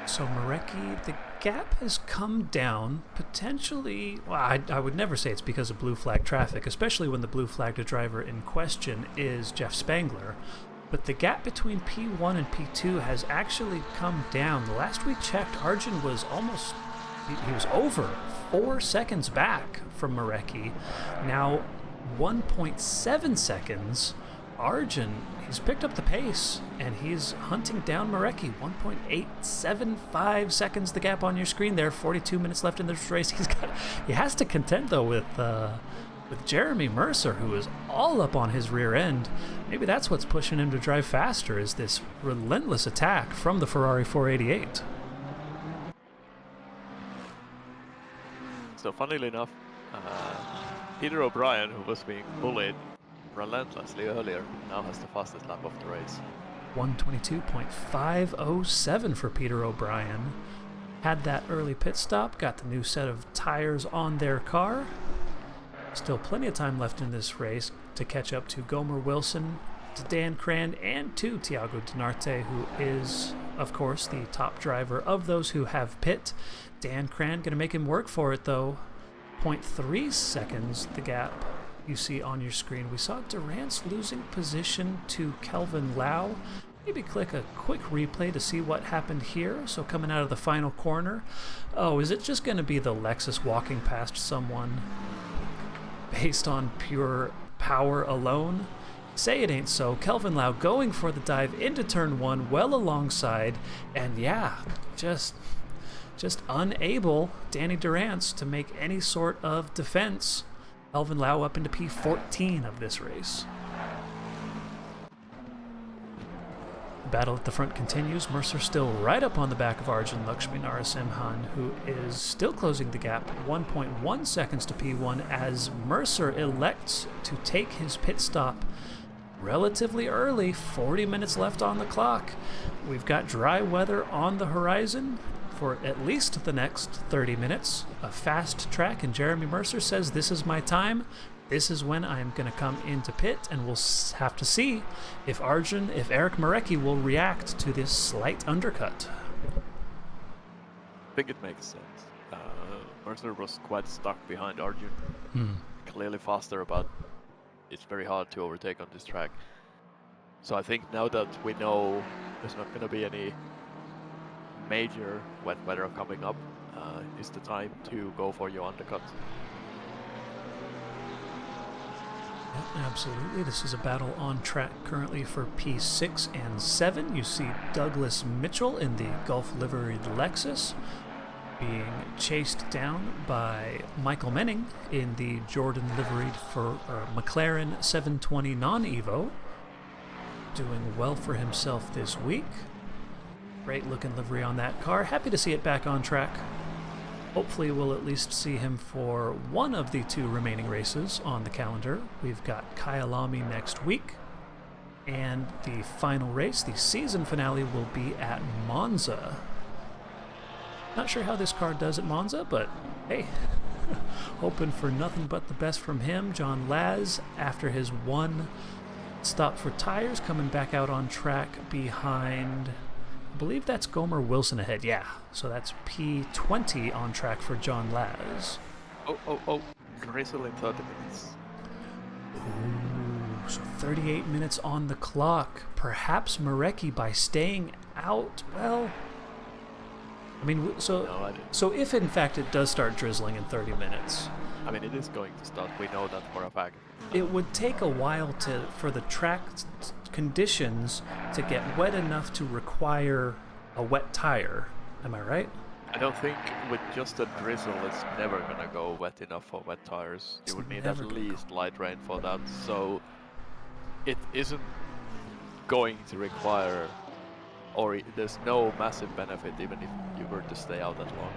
So Marecki, the gap has come down potentially. Well, I would never say it's because of blue flag traffic, especially when the blue flagged driver in question is Jeff Spangler. But the gap between P1 and P2 has actually come down. The last we checked, Arjun was almost, he was over 4 seconds back from Marecki. Now 1.7 seconds. Arjun, he's picked up the pace and he's hunting down Marecki. 1.875 seconds the gap on your screen there. 42 minutes left in this race. He has to contend though with Jeremy Mercer, who is all up on his rear end. Maybe that's what's pushing him to drive faster, is this relentless attack from the Ferrari 488. So funnily enough, Peter O'Brien, who was being bullied relentlessly earlier, now has the fastest lap of the race. 122.507 for Peter O'Brien. Had that early pit stop, got the new set of tires on their car. Still plenty of time left in this race to catch up to Gomer Wilson, to Dan Cran and to Thiago Dinarte, who is, of course, the top driver of those who have pit. Dan Cran going to make him work for it, though. 0.3 seconds, the gap you see on your screen. We saw Durance losing position to Kelvin Lau. Maybe click a quick replay to see what happened here. So coming out of the final corner. Oh, is it just going to be the Lexus walking past someone based on pure power alone? Say it ain't so. Kelvin Lau going for the dive into turn 1, well alongside, and yeah, just unable, Danny Durance, to make any sort of defense. Kelvin Lau up into P14 of this race. The battle at the front continues. Mercer still right up on the back of Arjun Lakshmi Narasimhan, who is still closing the gap 1.1 seconds to P1 as Mercer elects to take his pit stop relatively early. 40 minutes left on the clock. We've got dry weather on the horizon for at least the next 30 minutes. A fast track, and Jeremy Mercer says, this is my time. This is when I'm going to come into pit, and we'll have to see if Eric Marecki will react to this slight undercut. I think it makes sense. Mercer was quite stuck behind Arjun. Clearly faster, but it's very hard to overtake on this track. So I think now that we know there's not going to be any major wet weather coming up, is the time to go for your undercut. Absolutely. This is a battle on track currently for P6 and 7. You see Douglas Mitchell in the Gulf liveried Lexus being chased down by Michael Menning in the Jordan liveried for McLaren 720 non-Evo. Doing well for himself this week. Great looking livery on that car. Happy to see it back on track. Hopefully we'll at least see him for one of the 2 remaining races on the calendar. We've got Kyalami next week, and the final race, the season finale, will be at Monza. Not sure how this car does at Monza, but hey, hoping for nothing but the best from him. John Laz, after his 1 stop for tires, coming back out on track behind, I believe that's Gomer Wilson ahead. Yeah, so that's P20 on track for John Laz. Oh, drizzle in 30 minutes. Ooh, so 38 minutes on the clock. Perhaps Marecki, by staying out, well, I mean, so if in fact it does start drizzling in 30 minutes, I mean, it is going to start. We know that for a fact. it would take a while for the track conditions to get wet enough to require a wet tire. Am I right? I don't think with just a drizzle it's never gonna go wet enough for wet tires. You would need at least light rain for that. So it isn't going to require, or there's no massive benefit even if you were to stay out that long.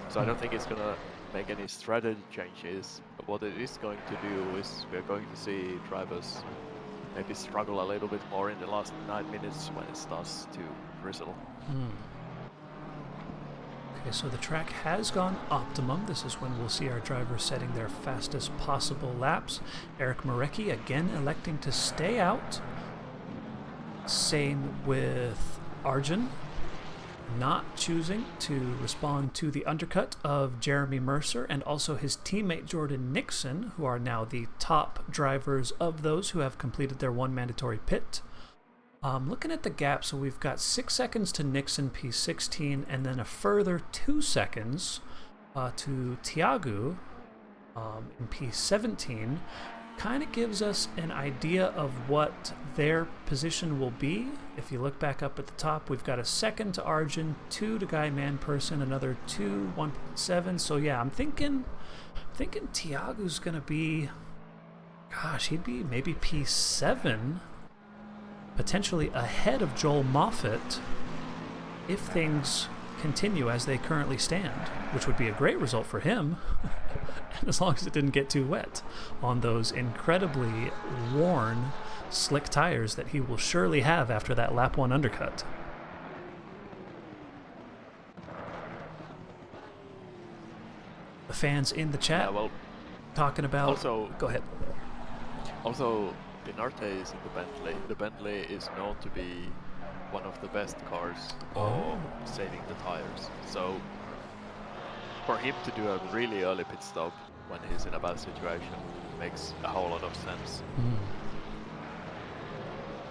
So I don't think it's gonna make any strategy changes. But what it is going to do is we're going to see drivers maybe struggle a little bit more in the last 9 minutes when it starts to drizzle. Okay, so the track has gone optimum. This is when we'll see our drivers setting their fastest possible laps. Eric Marecki again electing to stay out. Same with Arjun, not choosing to respond to the undercut of Jeremy Mercer and also his teammate Jordan Nixon, who are now the top drivers of those who have completed their one mandatory pit. Looking at the gap, so we've got 6 seconds to Nixon, P16, and then a further 2 seconds to Thiago in P17. Kind of gives us an idea of what their position will be. If you look back up at the top, we've got a second to Arjun, 2 to Guy Manperson, another 2, 1.7. So yeah, I'm thinking Thiago's gonna be, gosh, he'd be maybe P7, potentially ahead of Joel Moffitt if things continue as they currently stand, which would be a great result for him, as long as it didn't get too wet on those incredibly worn, slick tires that he will surely have after that lap 1 undercut. The fans in the chat talking about... Also, go ahead. Also, Dinarte is in the Bentley. The Bentley is known to be one of the best cars saving the tires. So for him to do a really early pit stop when he's in a bad situation makes a whole lot of sense.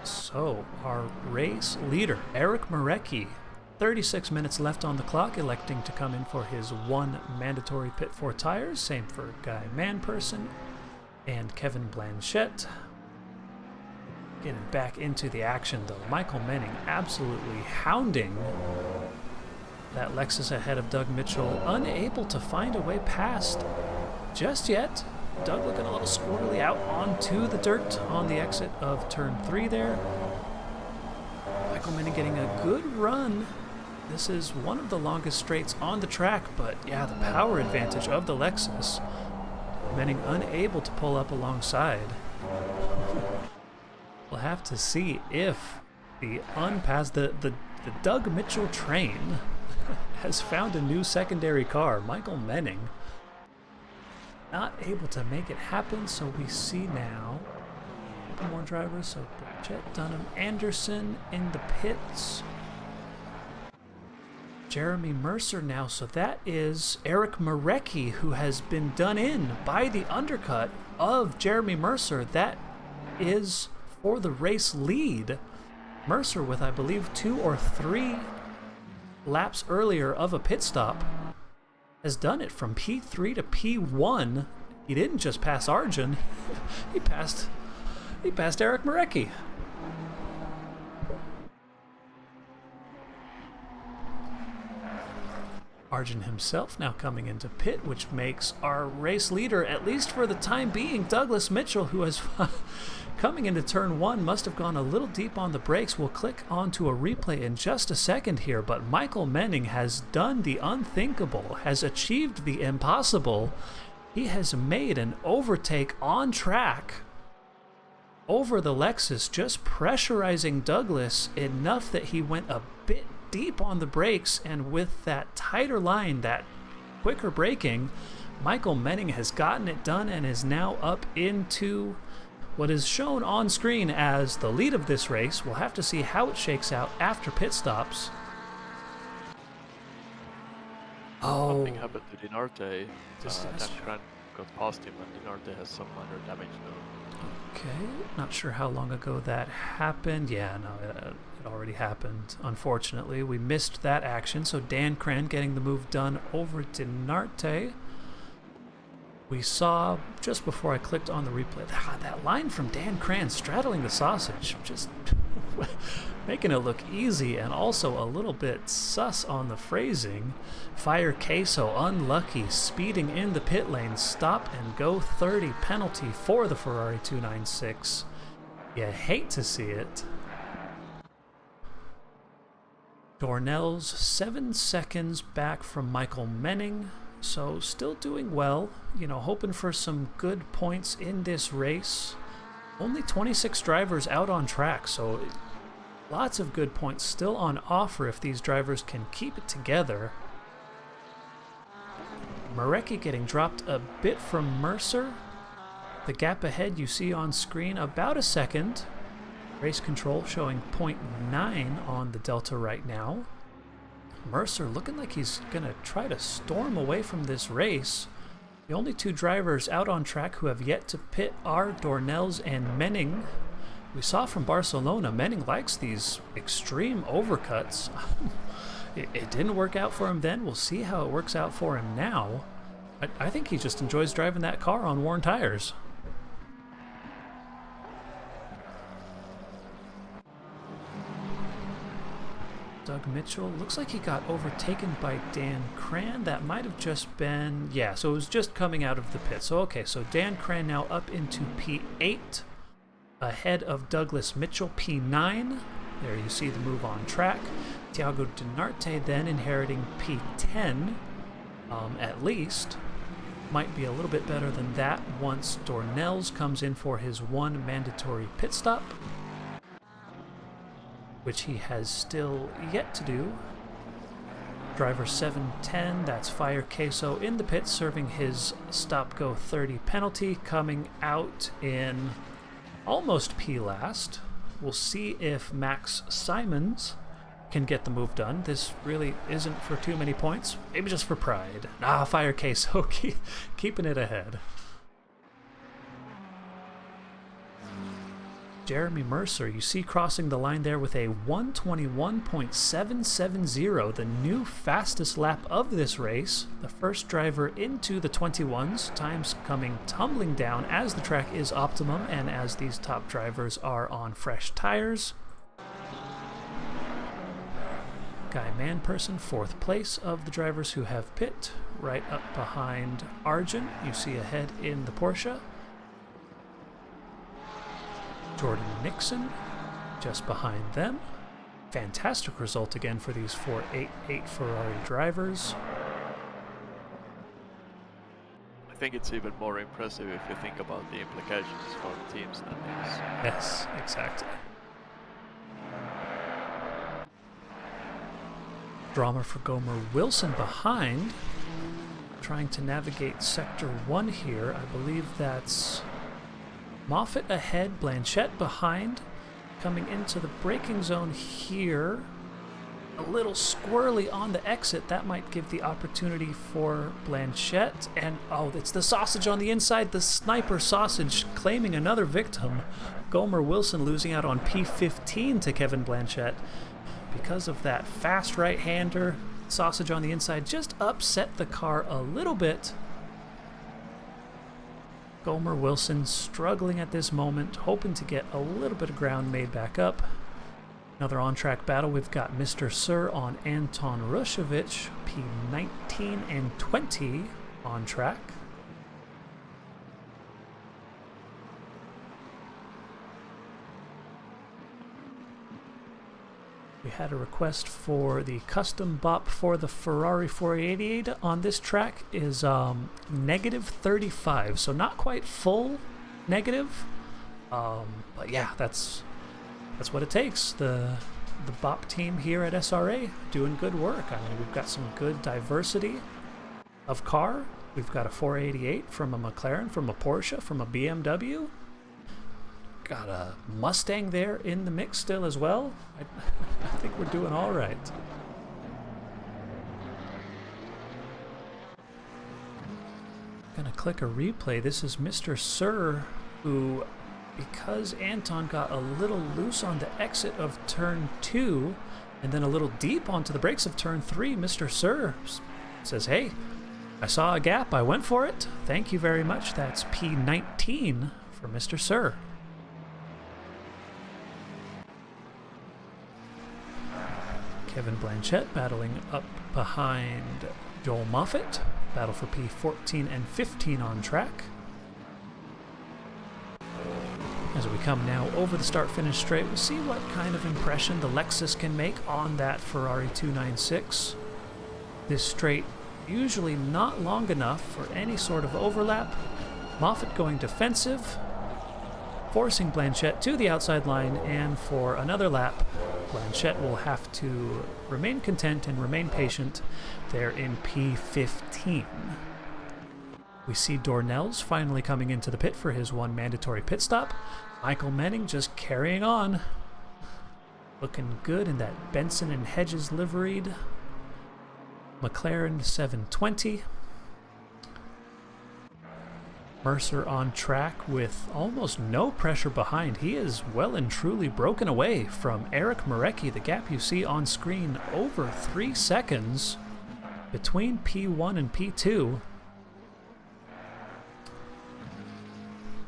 So our race leader, Eric Marecki, 36 minutes left on the clock, electing to come in for his one mandatory pit for tires. Same for Guy Manperson and Kevin Blanchette. Getting back into the action though. Michael Menning absolutely hounding that Lexus ahead of Doug Mitchell, unable to find a way past just yet. Doug looking a little squirrely out onto the dirt on the exit of turn 3 there. Michael Menning getting a good run. This is one of the longest straights on the track, but yeah, the power advantage of the Lexus. Menning unable to pull up alongside. We'll have to see if the Doug Mitchell train has found a new secondary car. Michael Menning not able to make it happen, so we see now a couple more drivers. So Blanchette, Dunham, Anderson in the pits. Jeremy Mercer now, so that is Eric Marecki, who has been done in by the undercut of Jeremy Mercer. That is for the race lead. Mercer with, I believe, 2 or 3 laps earlier of a pit stop has done it from P3 to P1. He didn't just pass Arjun, he passed Eric Marecki. Arjun himself now coming into pit, which makes our race leader, at least for the time being, Douglas Mitchell, who has coming into turn 1, must have gone a little deep on the brakes. We'll click onto a replay in just a second here, but Michael Menning has done the unthinkable, has achieved the impossible. He has made an overtake on track over the Lexus, just pressurizing Douglas enough that he went a bit deep on the brakes, and with that tighter line, that quicker braking, Michael Menning has gotten it done and is now up into what is shown on screen as the lead of this race. We'll have to see how it shakes out after pit stops. Something happened to Dinarte. Dan Cran got past him and Dinarte has some minor damage now. Okay, not sure how long ago that happened. Yeah, no, it already happened. Unfortunately, we missed that action. So Dan Cran getting the move done over Dinarte. We saw, just before I clicked on the replay, that line from Dan Cran straddling the sausage, just making it look easy and also a little bit sus on the phrasing. Fire Queso, unlucky, speeding in the pit lane, stop and go 30 penalty for the Ferrari 296. You hate to see it. Dornell's 7 seconds back from Michael Menning. So still doing well, you know, hoping for some good points in this race. Only 26 drivers out on track, so lots of good points still on offer if these drivers can keep it together. Marecki getting dropped a bit from Mercer. The gap ahead you see on screen, about a second. Race control showing 0.9 on the Delta right now. Mercer looking like he's going to try to storm away from this race. The only 2 drivers out on track who have yet to pit are Dornelles and Menning. We saw from Barcelona, Menning likes these extreme overcuts. It didn't work out for him then. We'll see how it works out for him now. I think he just enjoys driving that car on worn tires. Doug Mitchell, looks like he got overtaken by Dan Cran. That might have just been, yeah, so it was just coming out of the pit. So okay, so Dan Cran now up into P8, ahead of Douglas Mitchell, P9. There you see the move on track. Thiago Dinarte then inheriting P10, at least. Might be a little bit better than that once Dornelles comes in for his 1 mandatory pit stop, which he has still yet to do. Driver 710, that's Fire Queso in the pits, serving his stop-go 30 penalty, coming out in almost P last. We'll see if Max Simons can get the move done. This really isn't for too many points, maybe just for pride. Fire Queso keeping it ahead. Jeremy Mercer, you see crossing the line there with a 1:21.770, the new fastest lap of this race. The first driver into the 21s, times coming tumbling down as the track is optimum and as these top drivers are on fresh tires. Guy Manperson, 4th place of the drivers who have pit, right up behind Arjun, you see ahead in the Porsche. Jordan Nixon, just behind them. Fantastic result again for these 488 Ferrari drivers. I think it's even more impressive if you think about the implications for the team standings. Yes, exactly. Drama for Gomer Wilson behind, trying to navigate Sector 1 here. I believe that's Moffitt ahead, Blanchette behind, coming into the braking zone here. A little squirrely on the exit. That might give the opportunity for Blanchette. And, it's the sausage on the inside, the sniper sausage claiming another victim. Gomer Wilson losing out on P15 to Kevin Blanchette. Because of that fast right-hander, sausage on the inside just upset the car a little bit. Gomer Wilson struggling at this moment, hoping to get a little bit of ground made back up. Another on-track battle. We've got Mr. Sir on Anton Rushevich, P19 and 20 on track. We had a request for the custom bop for the Ferrari 488 on this track is -35, so not quite full negative, but yeah, that's what it takes. The bop team here at SRA doing good work. I mean, we've got some good diversity of car. We've got a 488 from a McLaren, from a Porsche, from a BMW. Got a Mustang there in the mix still as well. I think we're doing all right. Gonna click a replay. This is Mr. Sir, who, because Anton got a little loose on the exit of turn 2 and then a little deep onto the brakes of turn 3, Mr. Sir says, hey, I saw a gap, I went for it. Thank you very much. That's P19 for Mr. Sir. Kevin Blanchette battling up behind Joel Moffitt. Battle for P14 and 15 on track. As we come now over the start-finish straight, we'll see what kind of impression the Lexus can make on that Ferrari 296. This straight usually not long enough for any sort of overlap. Moffitt going defensive, forcing Blanchette to the outside line, and for another lap, Blanchette will have to remain content and remain patient there in P15. We see Dornells finally coming into the pit for his one mandatory pit stop. Michael Menning just carrying on. Looking good in that Benson and Hedges liveried McLaren 720. Mercer on track with almost no pressure behind. He is well and truly broken away from Eric Marecki. The gap you see on screen, over 3 seconds between P1 and P2.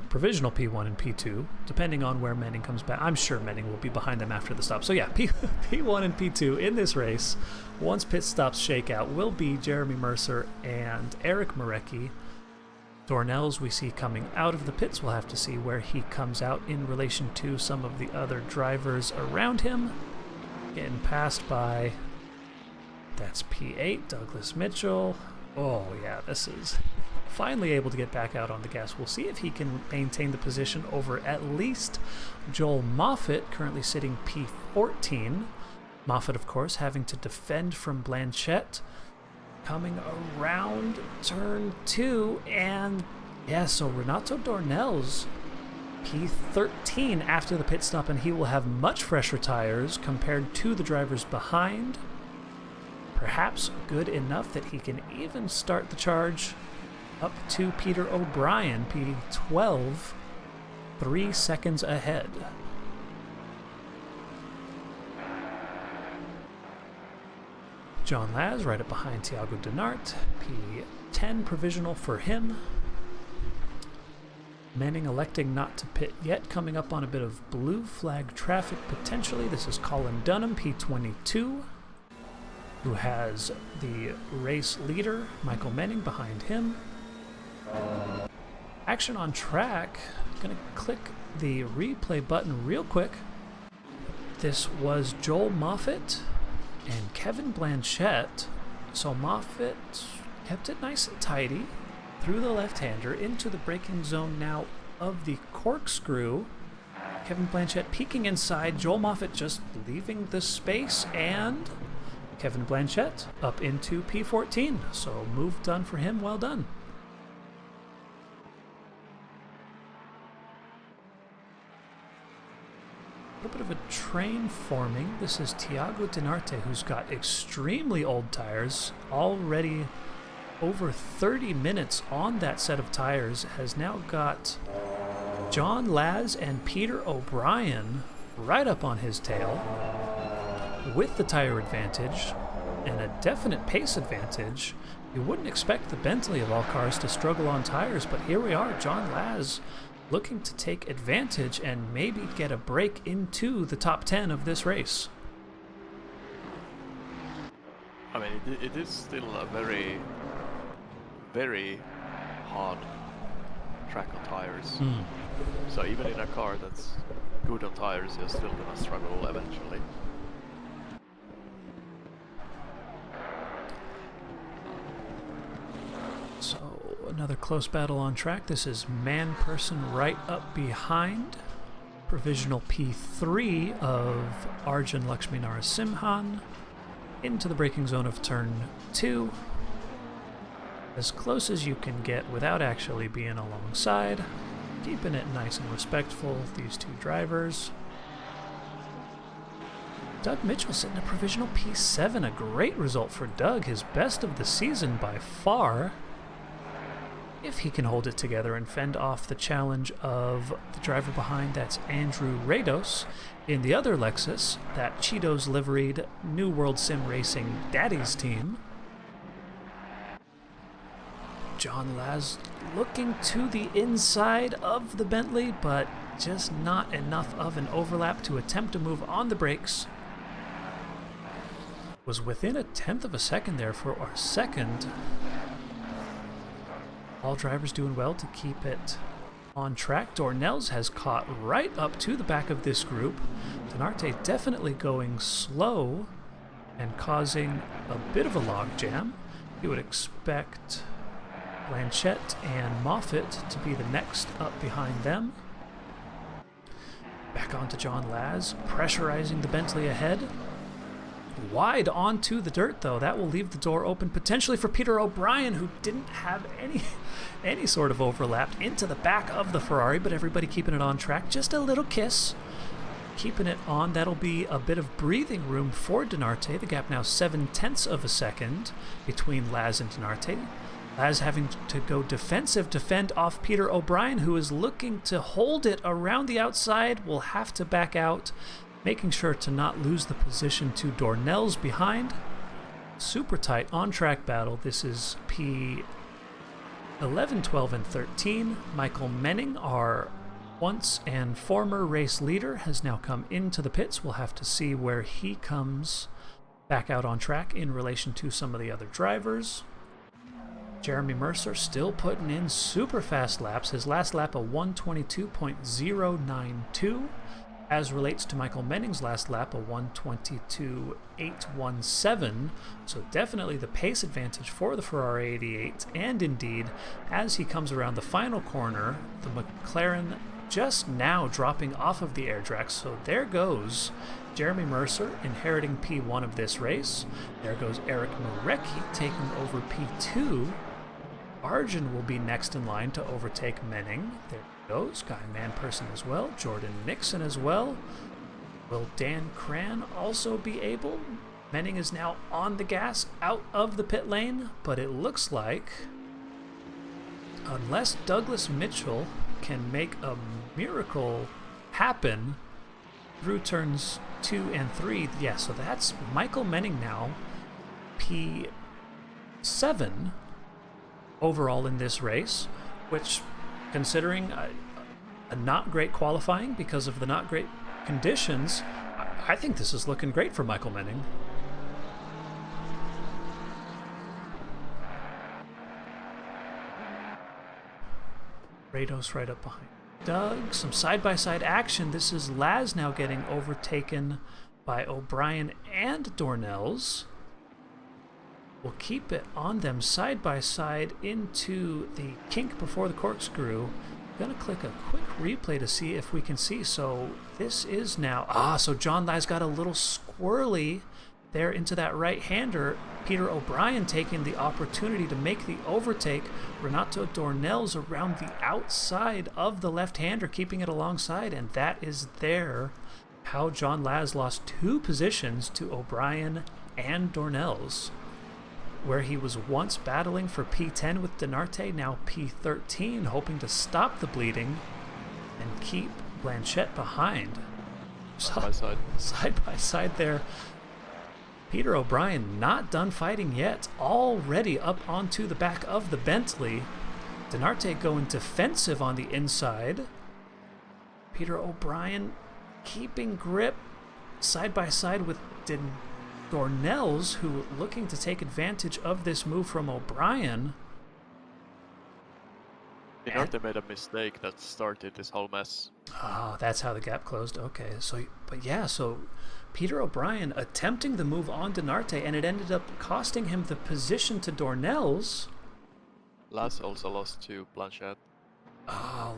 Provisional P1 and P2, depending on where Menning comes back. I'm sure Menning will be behind them after the stop. So yeah, P1 and P2 in this race, once pit stops shake out, will be Jeremy Mercer and Eric Marecki. Dornells we see coming out of the pits. We'll have to see where he comes out in relation to some of the other drivers around him. Getting passed by, that's P8, Douglas Mitchell. Oh yeah, this is finally able to get back out on the gas. We'll see if he can maintain the position over at least Joel Moffitt, currently sitting P14. Moffitt, of course, having to defend from Blanchette. Coming around turn 2, and yeah, so Renato Dornells P13 after the pit stop, and he will have much fresher tires compared to the drivers behind. Perhaps good enough that he can even start the charge up to Peter O'Brien, P12, 3 seconds ahead. John Laz right up behind Thiago Denart, P10 provisional for him. Manning electing not to pit yet, coming up on a bit of blue flag traffic potentially. This is Colin Dunham, P22, who has the race leader, Michael Manning, behind him. Action on track. Gonna click the replay button real quick. This was Joel Moffitt and Kevin Blanchette. So Moffitt kept it nice and tidy through the left-hander into the braking zone now of the corkscrew. Kevin Blanchette peeking inside, Joel Moffitt just leaving the space, and Kevin Blanchette up into P14. So move done for him, well done. A little bit of a train forming. This is Thiago Denarte, who's got extremely old tires, already over 30 minutes on that set of tires, has now got John Laz and Peter O'Brien right up on his tail with the tire advantage and a definite pace advantage. You wouldn't expect the Bentley of all cars to struggle on tires, but here we are, John Laz looking to take advantage and maybe get a break into the top 10 of this race. I mean, it is still a very, very hard track on tires. So even in a car that's good on tires, you're still gonna struggle eventually. So another close battle on track. This is man-person right up behind. Provisional P3 of Arjun Lakshmi Narasimhan into the braking zone of turn 2. As close as you can get without actually being alongside. Keeping it nice and respectful, these two drivers. Doug Mitchell sitting at provisional P7, a great result for Doug, his best of the season by far. If he can hold it together and fend off the challenge of the driver behind, that's Andrew Rados in the other Lexus, that Cheetos liveried New World Sim Racing Daddy's team. John Laz looking to the inside of the Bentley, but just not enough of an overlap to attempt to move on the brakes. Was within 1/10 of a second there for our second. All drivers doing well to keep it on track. Dornelles has caught right up to the back of this group. Denarte definitely going slow and causing a bit of a log jam. You would expect Blanchette and Moffitt to be the next up behind them. Back onto John Laz, pressurizing the Bentley ahead. Wide onto the dirt, though. That will leave the door open potentially for Peter O'Brien, who didn't have any sort of overlap into the back of the Ferrari, but everybody keeping it on track. Just a little kiss. Keeping it on. That'll be a bit of breathing room for Denarte. The gap now 7/10 of a second between Laz and Denarte. Laz having to go defensive to fend off Peter O'Brien, who is looking to hold it around the outside. Will have to back out, making sure to not lose the position to Dornelles behind. Super tight on-track battle. This is P11, 12, and 13. Michael Menning, our once and former race leader, has now come into the pits. We'll have to see where he comes back out on track in relation to some of the other drivers. Jeremy Mercer still putting in super fast laps. His last lap a 1:22.092. As relates to Michael Menning's last lap, a 1:22.817. So definitely the pace advantage for the Ferrari 88. And indeed, as he comes around the final corner, the McLaren just now dropping off of the air track. So there goes Jeremy Mercer inheriting P1 of this race. There goes Eric Marecki taking over P2. Arjun will be next in line to overtake Menning. There goes. Guy Manperson as well. Jordan Nixon as well. Will Dan Cran also be able? Menning is now on the gas out of the pit lane, but it looks like unless Douglas Mitchell can make a miracle happen through turns 2 and 3, yeah, so that's Michael Menning now, P7 overall in this race, which, considering a not great qualifying because of the not great conditions, I think this is looking great for Michael Menning. Rados right up behind Doug. Some side-by-side action. This is Laz now getting overtaken by O'Brien and Dornells. We'll keep it on them side-by-side into the kink before the corkscrew. I'm going to click a quick replay to see if we can see. So this is now... so John Laz got a little squirrely there into that right-hander. Peter O'Brien taking the opportunity to make the overtake. Renato Dornells around the outside of the left-hander, keeping it alongside, and that is there. How John Laz lost 2 positions to O'Brien and Dornells, where he was once battling for P10 with Denarte, now P13, hoping to stop the bleeding and keep Blanchette behind. Side by side there. Peter O'Brien not done fighting yet, already up onto the back of the Bentley. Denarte going defensive on the inside. Peter O'Brien keeping grip side by side with Dornells, who looking to take advantage of this move from O'Brien. Denarte made a mistake that started this whole mess. That's how the gap closed. Okay, so Peter O'Brien attempting the move on Denarte, and it ended up costing him the position to Dornells. Laz also lost to Blanchette. Laz,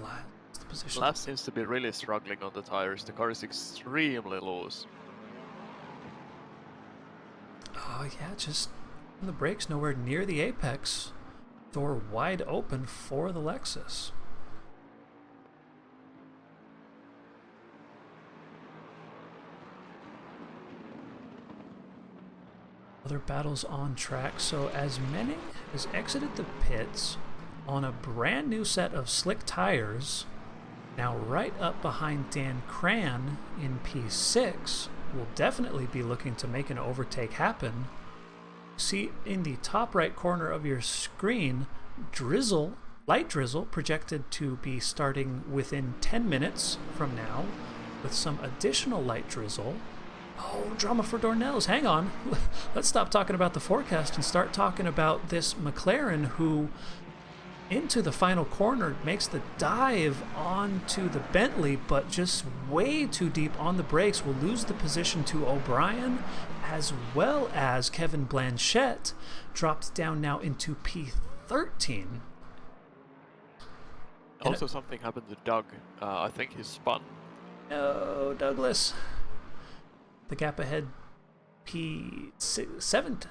the position. Laz seems to be really struggling on the tires. The car is extremely loose. Just on the brakes, nowhere near the apex. Door wide open for the Lexus. Other battles on track. So as Menning has exited the pits on a brand new set of slick tires, now right up behind Dan Cran in P6, will definitely be looking to make an overtake happen. See in the top right corner of your screen, light drizzle projected to be starting within 10 minutes from now, with some additional light drizzle. Drama for Dornells. Hang on. Let's stop talking about the forecast and start talking about this McLaren, who into the final corner makes the dive onto the Bentley, but just way too deep on the brakes. Will lose the position to O'Brien, as well as Kevin Blanchette, dropped down now into P13. Also, something happened to Doug. I think he spun. No, Douglas. The gap ahead, P7.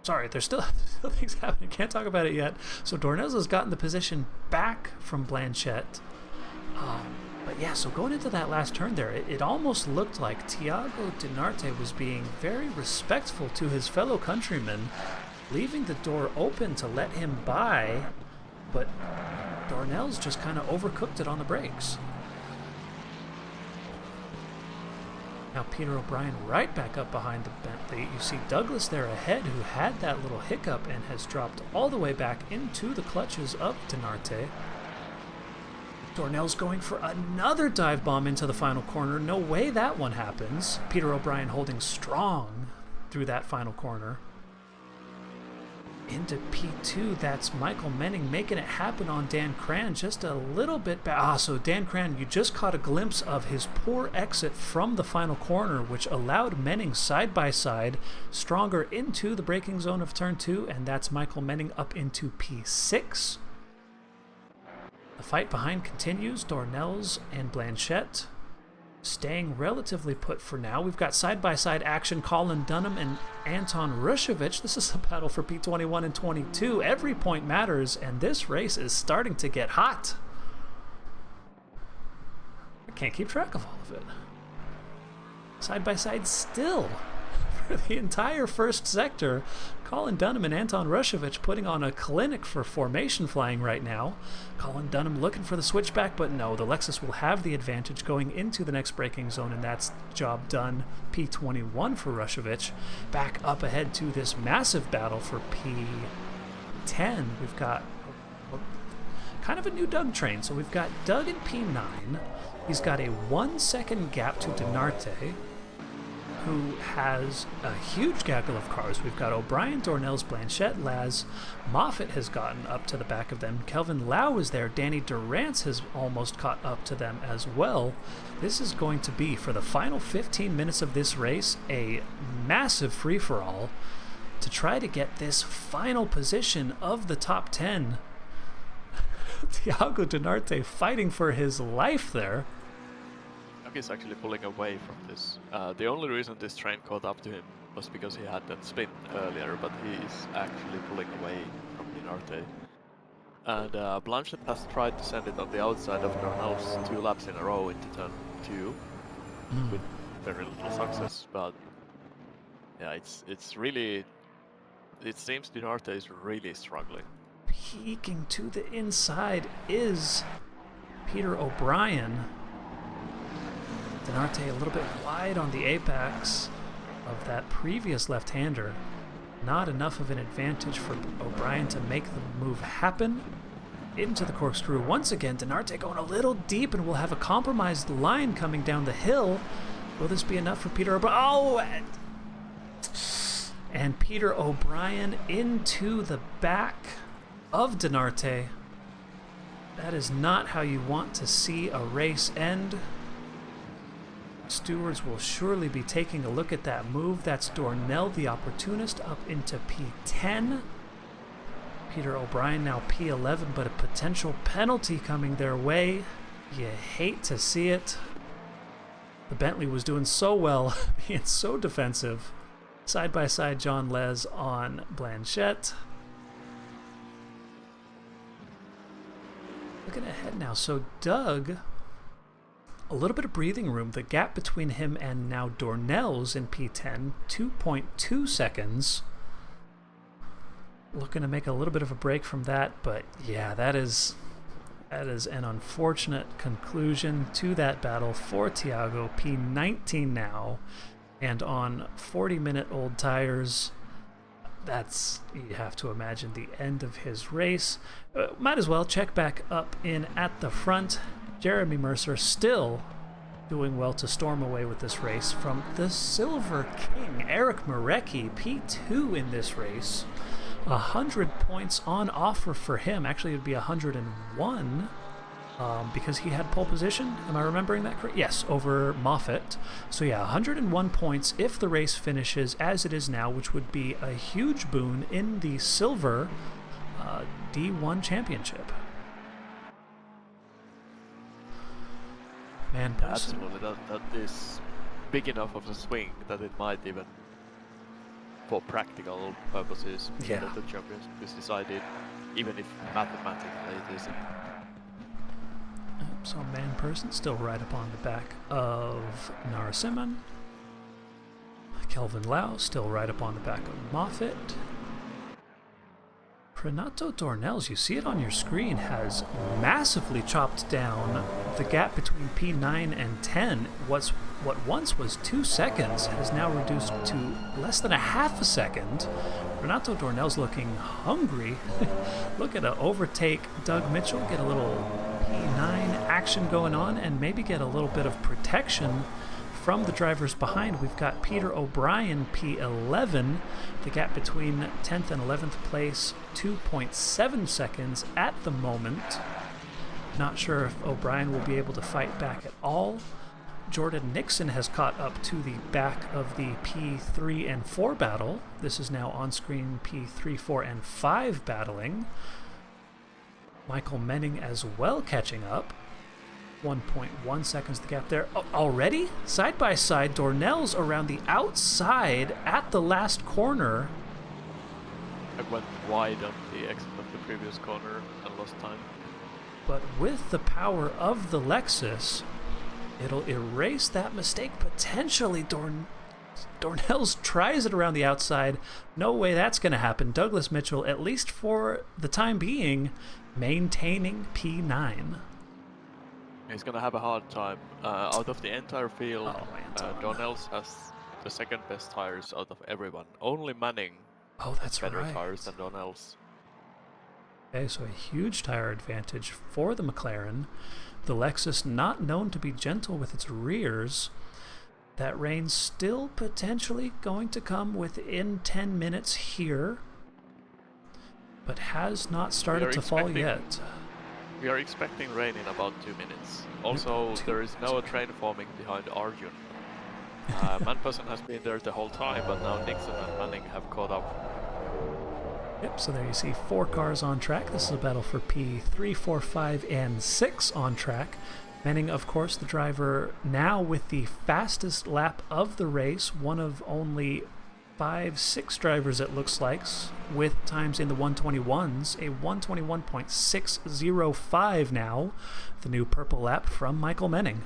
Sorry, there's still things happening. Can't talk about it yet. So Dornells has gotten the position back from Blanchette. But yeah, so going into that last turn there, it almost looked like Thiago Denarte was being very respectful to his fellow countryman, leaving the door open to let him by, but Dornells just kind of overcooked it on the brakes. Now Peter O'Brien right back up behind the Bentley. You see Douglas there ahead, who had that little hiccup and has dropped all the way back into the clutches of Denarte. Dornells going for another dive bomb into the final corner. No way that one happens. Peter O'Brien holding strong through that final corner. Into P2, that's Michael Menning making it happen on Dan Cran just a little bit back. So Dan Cran, you just caught a glimpse of his poor exit from the final corner, which allowed Menning side by side, stronger into the braking zone of turn 2, and that's Michael Menning up into P6. The fight behind continues. Dornells and Blanchette staying relatively put for now. We've got side-by-side action. Colin Dunham and Anton Rushevich. This is a battle for P21 and 22. Every point matters, and this race is starting to get hot. can't keep track of all of it. Side by side still. For the entire first sector, Colin Dunham and Anton Rushevich putting on a clinic for formation flying right now. Colin Dunham looking for the switchback, but no, the Lexus will have the advantage going into the next braking zone, and that's job done. P21 for Rushevich. Back up ahead to this massive battle for P10. We've got kind of a new Doug train. So we've got Doug in P9. He's got a 1 second gap to Dinarte, who has a huge gaggle of cars. We've got O'Brien, Dornelles, Blanchette, Laz. Moffitt has gotten up to the back of them. Kelvin Lau is there. Danny Durance has almost caught up to them as well. This is going to be, for the final 15 minutes of this race, a massive free-for-all to try to get this final position of the top 10. Thiago Dinarte fighting for his life there. He's actually pulling away from this. The only reason this train caught up to him was because he had that spin earlier, but he is actually pulling away from Dinarte. And Blanchett has tried to send it on the outside of Dornelles 2 laps in a row into turn 2 with very little success, but yeah, it's really, it seems Dinarte is really struggling. Peeking to the inside is Peter O'Brien. Dinarte a little bit wide on the apex of that previous left-hander. Not enough of an advantage for O'Brien to make the move happen. Into the corkscrew once again. Dinarte going a little deep, and we'll have a compromised line coming down the hill. Will this be enough for Peter O'Brien? Oh! And Peter O'Brien into the back of Dinarte. That is not how you want to see a race end. Stewards will surely be taking a look at that move. That's Dornell, the opportunist, up into P10. Peter O'Brien now P11, but a potential penalty coming their way. You hate to see it. The Bentley was doing so well, being so defensive. Side by side, John Les on Blanchette. Looking ahead now, so Doug, a little bit of breathing room. The gap between him and now Dornelles in P10, 2.2 seconds. Looking to make a little bit of a break from that, but yeah, that is an unfortunate conclusion to that battle for Thiago. P19 now, and on 40-minute-old tires. That's, you have to imagine, the end of his race. Might as well check back up in at the front. Jeremy Mercer still doing well to storm away with this race from the Silver King. Eric Marecki, P2 in this race. 100 points on offer for him. Actually, it would be 101 because he had pole position. Am I remembering that correct? Yes, over Moffitt. So yeah, 101 points if the race finishes as it is now, which would be a huge boon in the Silver D1 Championship. Man, absolutely, that is big enough of a swing that it might even, for practical purposes, yeah, that the championship is decided, even if mathematically it isn't. So Man Person still right up on the back of Narasimhan. Kelvin Lau still right up on the back of Moffitt. Renato Dornelles, you see it on your screen, has massively chopped down the gap between P9 and 10. What once was 2 seconds has now reduced to less than a half a second. Renato Dornelles looking hungry. Looking to overtake Doug Mitchell, get a little P9 action going on, and maybe get a little bit of protection from the drivers behind. We've got Peter O'Brien, P11. The gap between 10th and 11th place, 2.7 seconds at the moment. Not sure if O'Brien will be able to fight back at all. Jordan Nixon has caught up to the back of the P3 and 4 battle. This is now on screen P3, 4, and 5 battling. Michael Menning as well catching up. 1.1 seconds the gap there. Oh, already? Side by side, Dornelles around the outside at the last corner. I went wide on the exit of the previous corner and lost time. But with the power of the Lexus, It'll erase that mistake potentially. Dornells tries it around the outside. No way that's going to happen. Douglas Mitchell, at least for the time being, maintaining P9. He's gonna have a hard time. Out of the entire field, Dornells has the second best tires out of everyone. Only Manning That's better right. tires than Dornells. Okay, so a huge tire advantage for the McLaren. The Lexus not known to be gentle with its rears. That rain still potentially going to come within 10 minutes here, but has not started to fall yet. We are expecting rain in about 2 minutes. Also, there is no train forming behind Arjun. Manperson has been there the whole time, but now Nixon and Manning have caught up. Yep, so there you see 4 cars on track. This is a battle for P3, 4, 5, and 6 on track. Manning, of course, the driver now with the fastest lap of the race, one of only 5-6 drivers it looks like, with times in the 121s, a 121.605 now, the new purple lap from Michael Manning.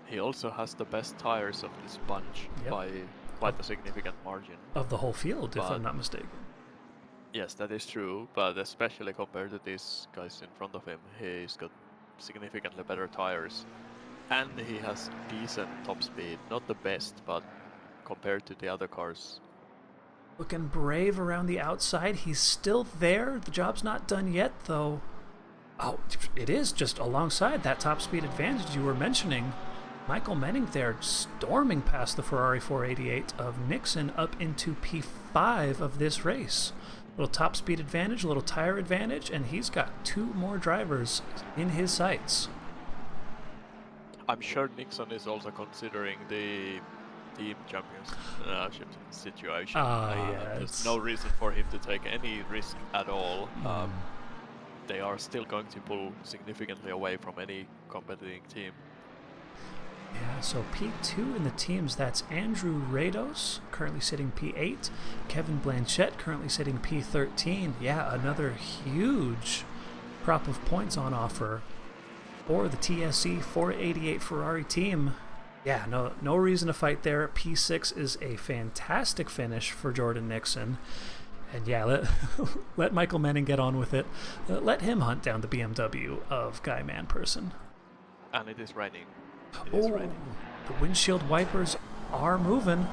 He also has the best tires of this bunch by quite a significant margin. Of the whole field, if I'm not mistaken. Yes, that is true, but especially compared to these guys in front of him, he's got significantly better tires. And he has decent top speed, not the best, but compared to the other cars. Looking brave around the outside. He's still there. The job's not done yet, though. Oh, it is just alongside that top speed advantage you were mentioning. Michael Manning there storming past the Ferrari 488 of Nixon up into P5 of this race. Little top speed advantage, a little tire advantage, and he's got 2 more drivers in his sights. I'm sure Nixon is also considering the team championship situation. There's no reason for him to take any risk at all. They are still going to pull significantly away from any competing team. Yeah, so P2 in the teams, that's Andrew Rados, currently sitting P8. Kevin Blanchette, currently sitting P13. Yeah, another huge crop of points on offer for the TSC 488 Ferrari team. Yeah, no reason to fight there. P6 is a fantastic finish for Jordan Nixon. And yeah, let Michael Manning get on with it. Let him hunt down the BMW of Guy Manperson. And it is raining. The windshield wipers are moving.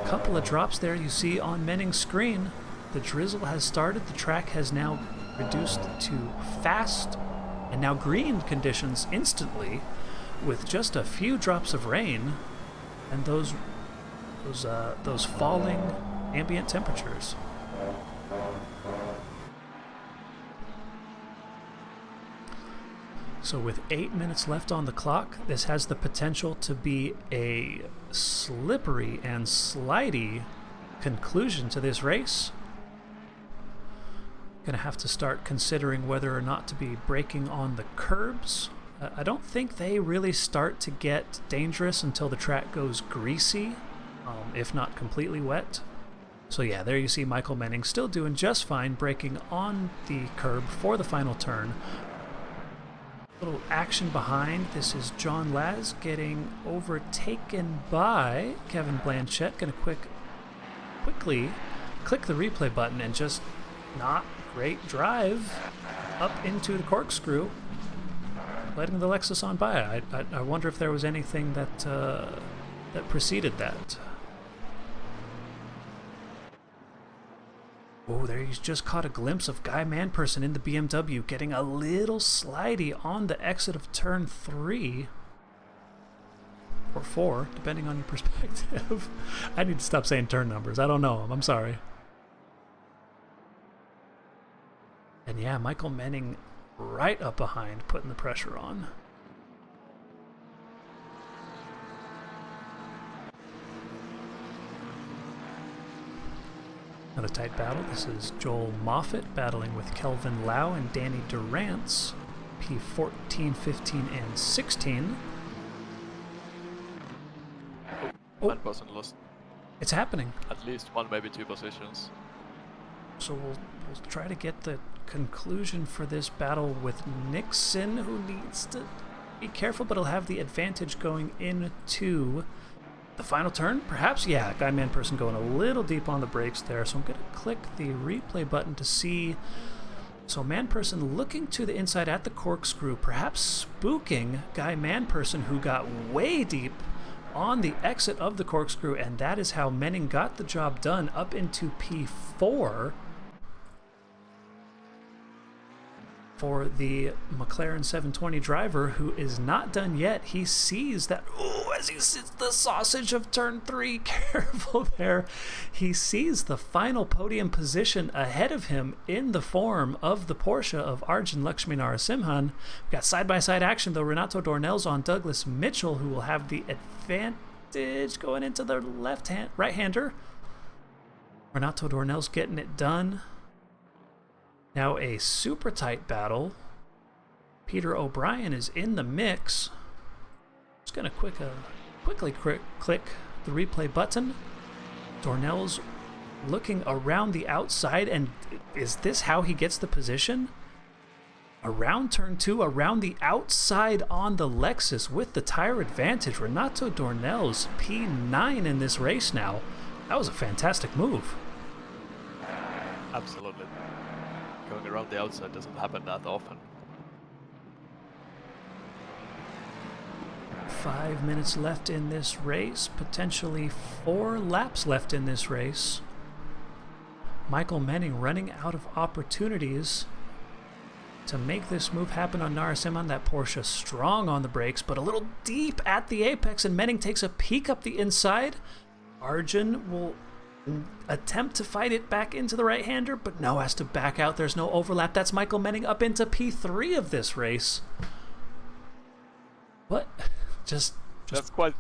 A couple of drops there you see on Manning's screen. The drizzle has started. The track has now reduced to fast and now green conditions instantly, with just a few drops of rain and those falling ambient temperatures. So with 8 minutes left on the clock, this has the potential to be a slippery and slidey conclusion to this race. Gonna have to start considering whether or not to be braking on the curbs. I don't think they really start to get dangerous until the track goes greasy, if not completely wet. So yeah, there you see Michael Manning still doing just fine, braking on the curb for the final turn. Little action behind. This is John Laz getting overtaken by Kevin Blanchette. Gonna quickly click the replay button and just not great drive up into the corkscrew, letting the Lexus on by. I wonder if there was anything that preceded that. Oh, there he's just caught a glimpse of Guy Manperson in the BMW getting a little slidey on the exit of turn 3. Or 4, depending on your perspective. I need to stop saying turn numbers. I don't know them. I'm sorry. And yeah, Michael Manning right up behind, putting the pressure on. Another tight battle. This is Joel Moffitt battling with Kelvin Lau and Danny Durrance, P14, 15, and 16. One person lost It's happening. at least 1, maybe 2 positions. So we'll try to get the conclusion for this battle with Nixon, who needs to be careful, but he'll have the advantage going into the final turn, perhaps? Yeah, Guy Man-Person going a little deep on the brakes there, so I'm going to click the replay button to see. So Man-Person looking to the inside at the corkscrew, perhaps spooking Guy Man-Person, who got way deep on the exit of the corkscrew, and that is how Menning got the job done up into P4 for the McLaren 720 driver, who is not done yet. He sees that, ooh, as he sees the sausage of turn 3, careful there. He sees the final podium position ahead of him in the form of the Porsche of Arjun Lakshmi Narasimhan. We've got side-by-side action, though. Renato Dornell's on Douglas Mitchell, who will have the advantage going into the right-hander. Renato Dornell's getting it done. Now a super tight battle. Peter O'Brien is in the mix. Just going to quickly click the replay button. Dornell's looking around the outside, and is this how he gets the position? Around turn 2, around the outside on the Lexus with the tire advantage. Renato Dornell's P9 in this race now. That was a fantastic move. Absolutely. Going around the outside doesn't happen that often. 5 minutes left in this race, potentially 4 laps left in this race. Michael Menning running out of opportunities to make this move happen on Narasimhan. That Porsche strong on the brakes, but a little deep at the apex, and Menning takes a peek up the inside. Arjun will attempt to fight it back into the right-hander, but no, has to back out. There's no overlap. That's Michael Menning up into P3 of this race. What? Just That's quite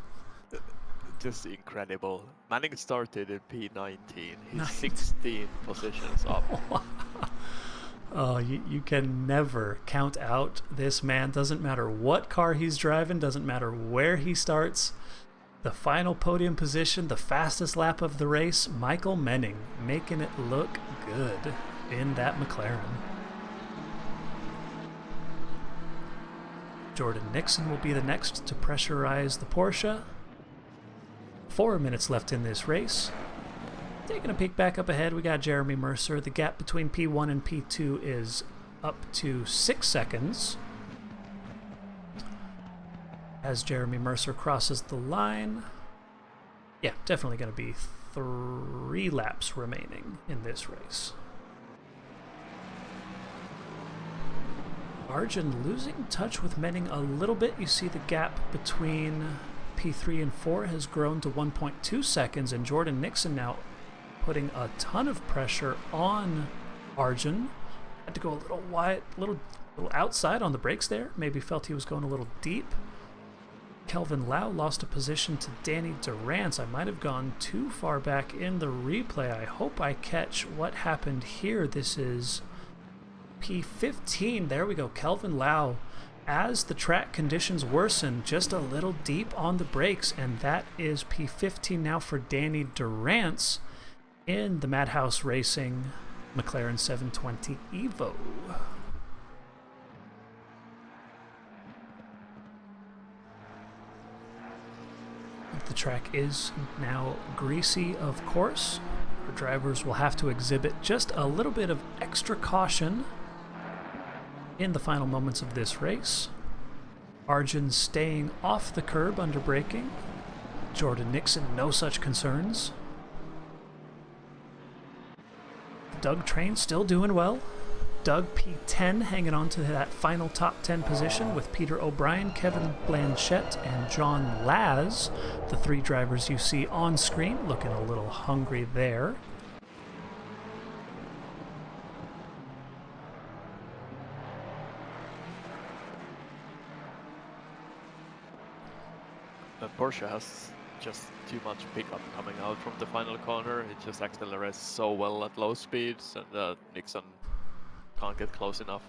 just incredible. Manning started in P19. He's 16 positions up. Oh, you can never count out this man. Doesn't matter what car he's driving, doesn't matter where he starts. The final podium position, the fastest lap of the race, Michael Menning making it look good in that McLaren. Jordan Nixon will be the next to pressurize the Porsche. 4 minutes left in this race. Taking a peek back up ahead, we got Jeremy Mercer. The gap between P1 and P2 is up to 6 seconds. As Jeremy Mercer crosses the line. Yeah, definitely going to be 3 laps remaining in this race. Arjun losing touch with Menning a little bit. You see the gap between P3 and 4 has grown to 1.2 seconds, and Jordan Nixon now putting a ton of pressure on Arjun. Had to go a little wide, little outside on the brakes there. Maybe felt he was going a little deep. Kelvin Lau lost a position to Danny Durance. I might have gone too far back in the replay. I hope I catch what happened here. This is P15. There we go. Kelvin Lau, as the track conditions worsen, just a little deep on the brakes, and that is P15 now for Danny Durance in the Madhouse Racing McLaren 720 Evo. The track is now greasy, of course. Our drivers will have to exhibit just a little bit of extra caution in the final moments of this race. Arjun staying off the curb under braking. Jordan Nixon, no such concerns. Doug Train still doing well. Doug P10 hanging on to that final top 10 position with Peter O'Brien, Kevin Blanchette, and John Laz, the 3 drivers you see on screen, looking a little hungry there. The Porsche has just too much pickup coming out from the final corner. It just accelerates so well at low speeds, and Nixon can't get close enough.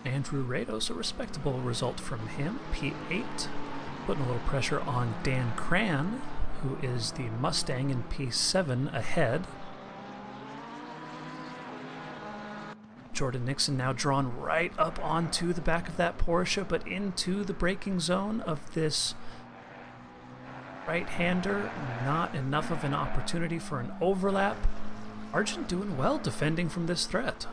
Andrew Rados, a respectable result from him, P8. Putting a little pressure on Dan Cran, who is the Mustang in P7 ahead. Jordan Nixon now drawn right up onto the back of that Porsche, but into the braking zone of this right-hander. Not enough of an opportunity for an overlap. Arjun doing well defending from this threat.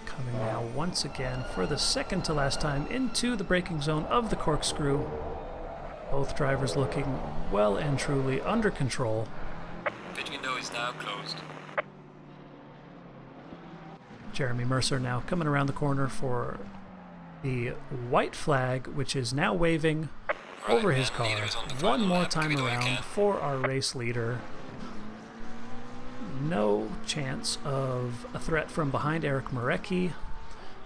Coming now once again for the second to last time into the braking zone of the corkscrew. Both drivers looking well and truly under control. Pit window is now closed. Jeremy Mercer now coming around the corner for the white flag, which is now waving over his car. One more time around for our race leader. No chance of a threat from behind Eric Marecki.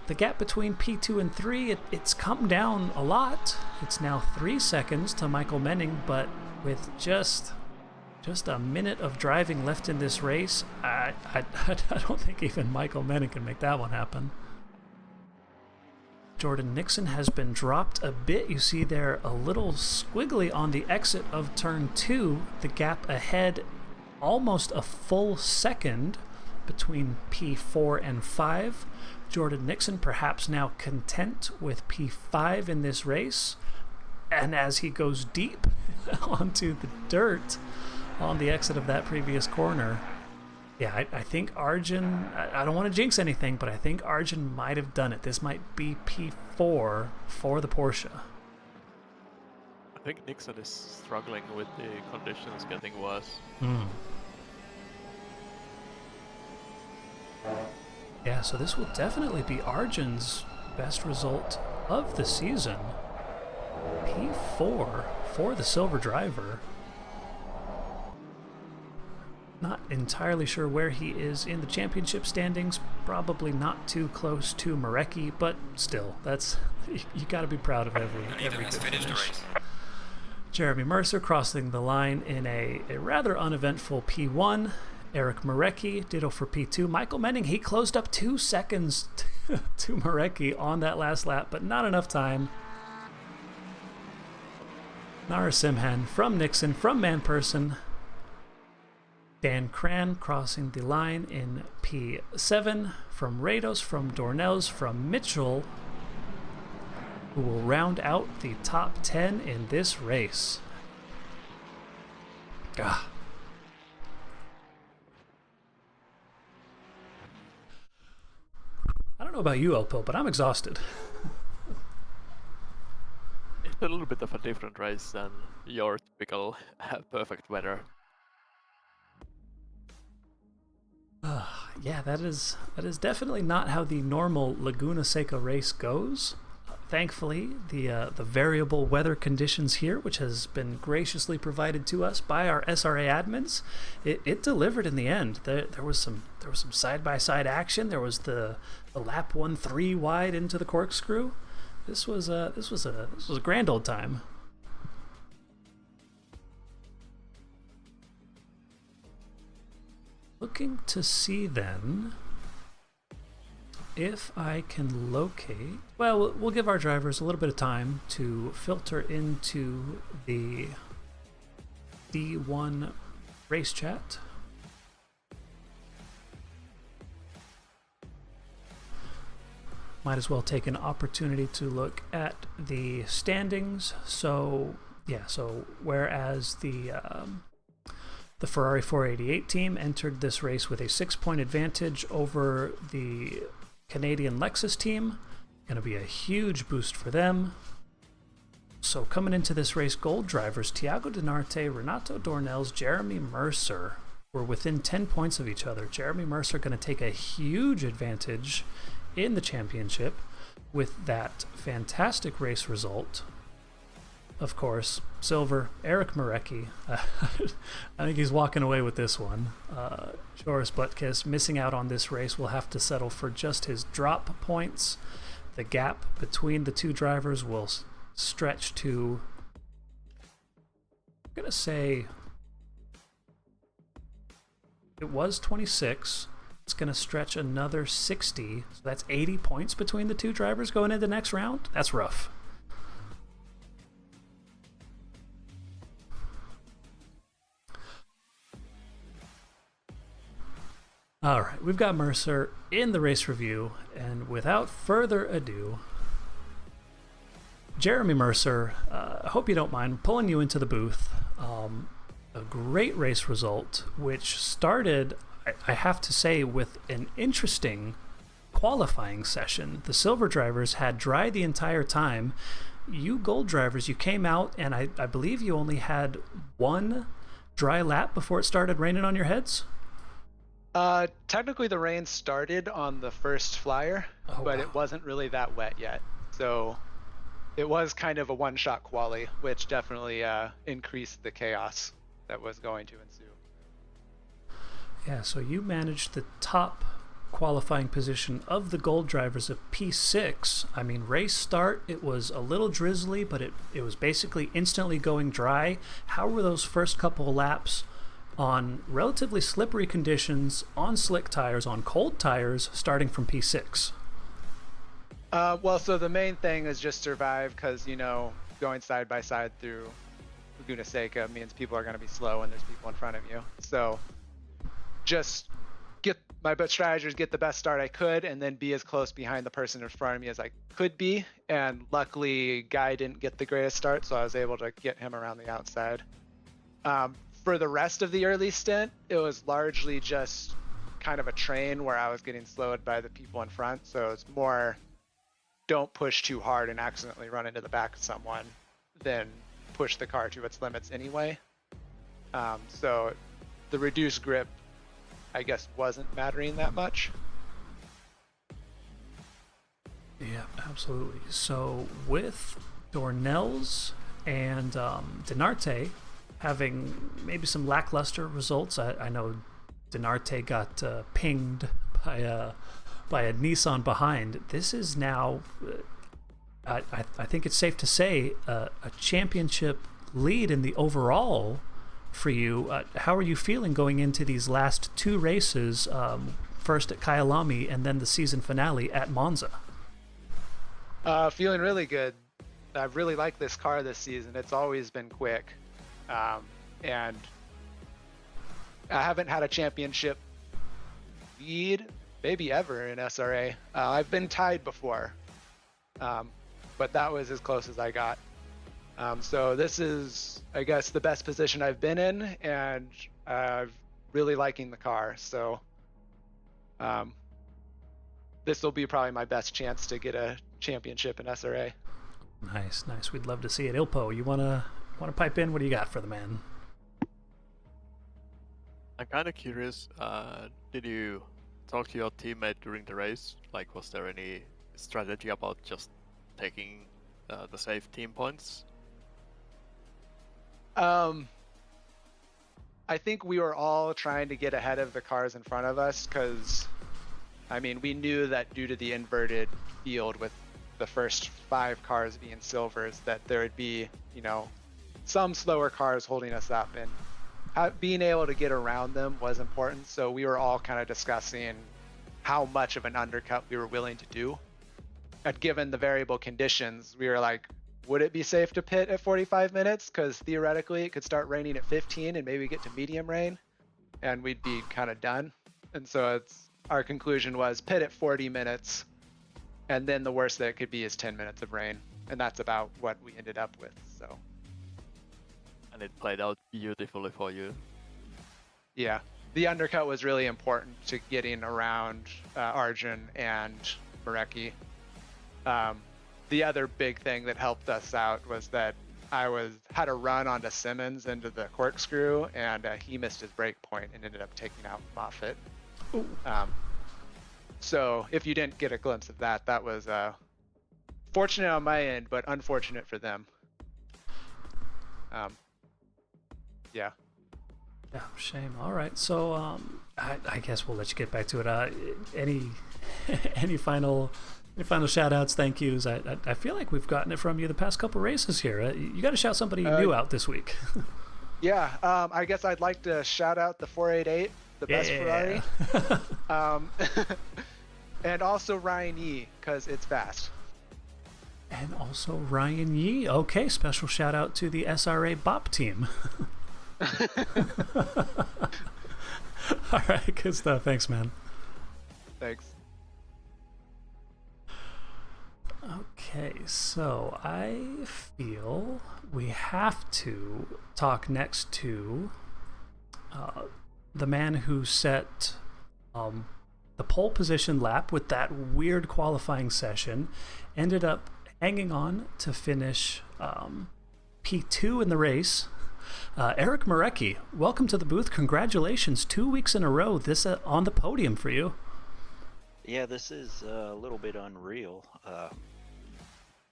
The gap between P2 and 3, it's come down a lot. It's now 3 seconds to Michael Menning, but with just a minute of driving left in this race, I don't think even Michael Menning can make that one happen. Jordan Nixon has been dropped a bit. You see there a little squiggly on the exit of turn 2. The gap ahead almost a full second between P4 and 5. Jordan Nixon perhaps now content with P5 in this race. And as he goes deep onto the dirt on the exit of that previous corner, yeah, I think Arjun, I don't want to jinx anything, but I think Arjun might have done it. This might be P4 for the Porsche. I think Nixon is struggling with the conditions getting worse. Yeah, so this will definitely be Arjun's best result of the season. P4 for the silver driver. Not entirely sure where he is in the championship standings. Probably not too close to Marecki, but still, that's you got to be proud of every good finish. Jeremy Mercer crossing the line in a rather uneventful P1. Eric Marecki, ditto for P2. Michael Menning, he closed up 2 seconds to Marecki on that last lap, but not enough time. Narasimhan from Nixon, from Manperson. Dan Cran crossing the line in P7 from Rados, from Dornelles, from Mitchell, who will round out the top 10 in this race. I don't know about you, Elpo, but I'm exhausted. It's a little bit of a different race than your typical perfect weather. Yeah, that is definitely not how the normal Laguna Seca race goes. Thankfully, the variable weather conditions here, which has been graciously provided to us by our SRA admins, it delivered in the end. There was some side-by-side action. There was the lap 1 3 wide into the corkscrew. This was a grand old time. Looking to see then if I can locate. Well, we'll give our drivers a little bit of time to filter into the D1 race chat. Might as well take an opportunity to look at the standings. So yeah, so whereas the Ferrari 488 team entered this race with a 6-point advantage over the Canadian Lexus team. Going to be a huge boost for them. So coming into this race, gold drivers Thiago Dinarte, Renato Dornelles, Jeremy Mercer were within 10 points of each other. Jeremy Mercer going to take a huge advantage in the championship with that fantastic race result. Of course, silver, Eric Marecki. I think he's walking away with this one. Joris Butkus missing out on this race will have to settle for just his drop points. The gap between the two drivers will stretch to, I'm going to say, it was 26. It's going to stretch another 60. So that's 80 points between the two drivers going into the next round. That's rough. All right, we've got Mercer in the race review, and without further ado, Jeremy Mercer, I hope you don't mind pulling you into the booth. A great race result, which started, I have to say, with an interesting qualifying session. The silver drivers had dry the entire time. You gold drivers, you came out, and I believe you only had one dry lap before it started raining on your heads? Technically the rain started on the first flyer, but it wasn't really that wet yet. So it was kind of a one-shot quali, which definitely increased the chaos that was going to ensue. Yeah, so you managed the top qualifying position of the gold drivers of P6. I mean, race start, it was a little drizzly, but it was basically instantly going dry. How were those first couple of laps on relatively slippery conditions, on slick tires, on cold tires, starting from P6? Well, so the main thing is just survive, because, you know, going side by side through Laguna Seca means people are going to be slow and there's people in front of you. So just my strategy is get the best start I could and then be as close behind the person in front of me as I could be. And luckily, Guy didn't get the greatest start, so I was able to get him around the outside. For the rest of the early stint, it was largely just kind of a train where I was getting slowed by the people in front. So it's more don't push too hard and accidentally run into the back of someone than push the car to its limits anyway. So the reduced grip, I guess, wasn't mattering that much. Yeah, absolutely. So with Dornelles and Denarte having maybe some lackluster results, I know Denarte got pinged by a Nissan behind. This is now, I think it's safe to say, a championship lead in the overall for you. How are you feeling going into these last two races, first at Kyalami and then the season finale at Monza? Feeling really good. I really like this car this season. It's always been quick. And I haven't had a championship lead maybe ever in SRA. I've been tied before, but that was as close as I got. So this is, I guess, the best position I've been in, and really liking the car. So this will be probably my best chance to get a championship in SRA. Nice. We'd love to see it. Ilpo, you wanna pipe in? What do you got for the man? I'm kind of curious. Did you talk to your teammate during the race? Like, was there any strategy about just taking the safe team points? I think we were all trying to get ahead of the cars in front of us because, I mean, we knew that due to the inverted field with the first 5 cars being silvers, that there would be, you know, some slower cars holding us up, and being able to get around them was important. So we were all kind of discussing how much of an undercut we were willing to do. And given the variable conditions, we were like, would it be safe to pit at 45 minutes? Because theoretically it could start raining at 15 and maybe get to medium rain and we'd be kind of done. And so our conclusion was pit at 40 minutes, and then the worst that it could be is 10 minutes of rain. And that's about what we ended up with. So. And it played out beautifully for you. Yeah, the undercut was really important to getting around Arjun and Marecki. The other big thing that helped us out was that I had a run onto Simmons into the corkscrew, and he missed his brake point and ended up taking out Moffitt. So if you didn't get a glimpse of that, that was fortunate on my end, but unfortunate for them. Yeah. Yeah, shame. All right, so I guess we'll let you get back to it. Any final shout outs, thank yous? I feel like we've gotten it from you the past couple races here. You got to shout somebody new out this week. Yeah, I guess I'd like to shout out the 488, the best Ferrari. And also Ryan Yee, because it's fast. And also Ryan Yee. Okay, special shout out to the SRA BOP team. All right, good stuff. Thanks, man. Thanks. Okay, so I feel we have to talk next to the man who set the pole position lap with that weird qualifying session, ended up hanging on to finish P2 in the race. Eric Marecki, welcome to the booth. Congratulations, 2 weeks in a row this on the podium for you. Yeah, this is a little bit unreal.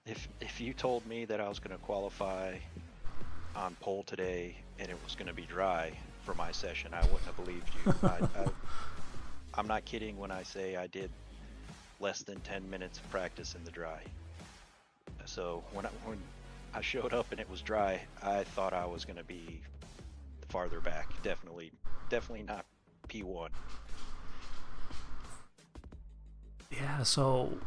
If you told me that I was going to qualify on pole today and it was going to be dry for my session, I wouldn't have believed you. I'm not kidding when I say I did less than 10 minutes of practice in the dry. So when I showed up and it was dry, I thought I was going to be farther back. Definitely not P1. Yeah, so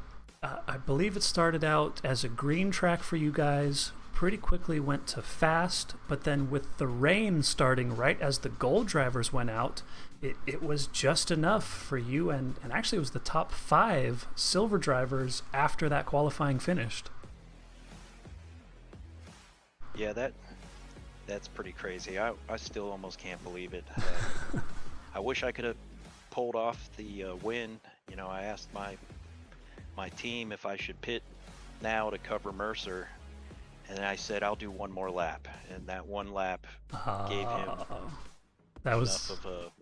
I believe it started out as a green track for you guys, pretty quickly went to fast, but then with the rain starting right as the gold drivers went out, it was just enough for you, and actually it was the top 5 silver drivers after that qualifying finished. Yeah, that's pretty crazy. I still almost can't believe it. I wish I could have pulled off the win. You know, I asked my team if I should pit now to cover Mercer, and I said I'll do one more lap, and that one lap gave him that was enough of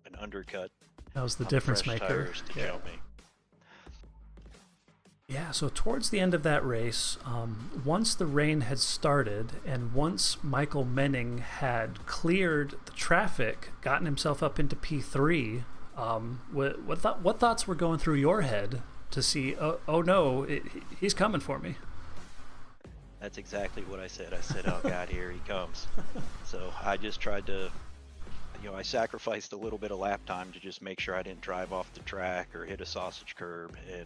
an undercut. That was the difference fresh maker. Tires to jump me. Yeah, so towards the end of that race, once the rain had started and once Michael Menning had cleared the traffic, gotten himself up into P3, what thoughts were going through your head to see, oh no, he's coming for me? That's exactly what I said. I said, oh God, here he comes. So I just tried to, I sacrificed a little bit of lap time to just make sure I didn't drive off the track or hit a sausage curb. And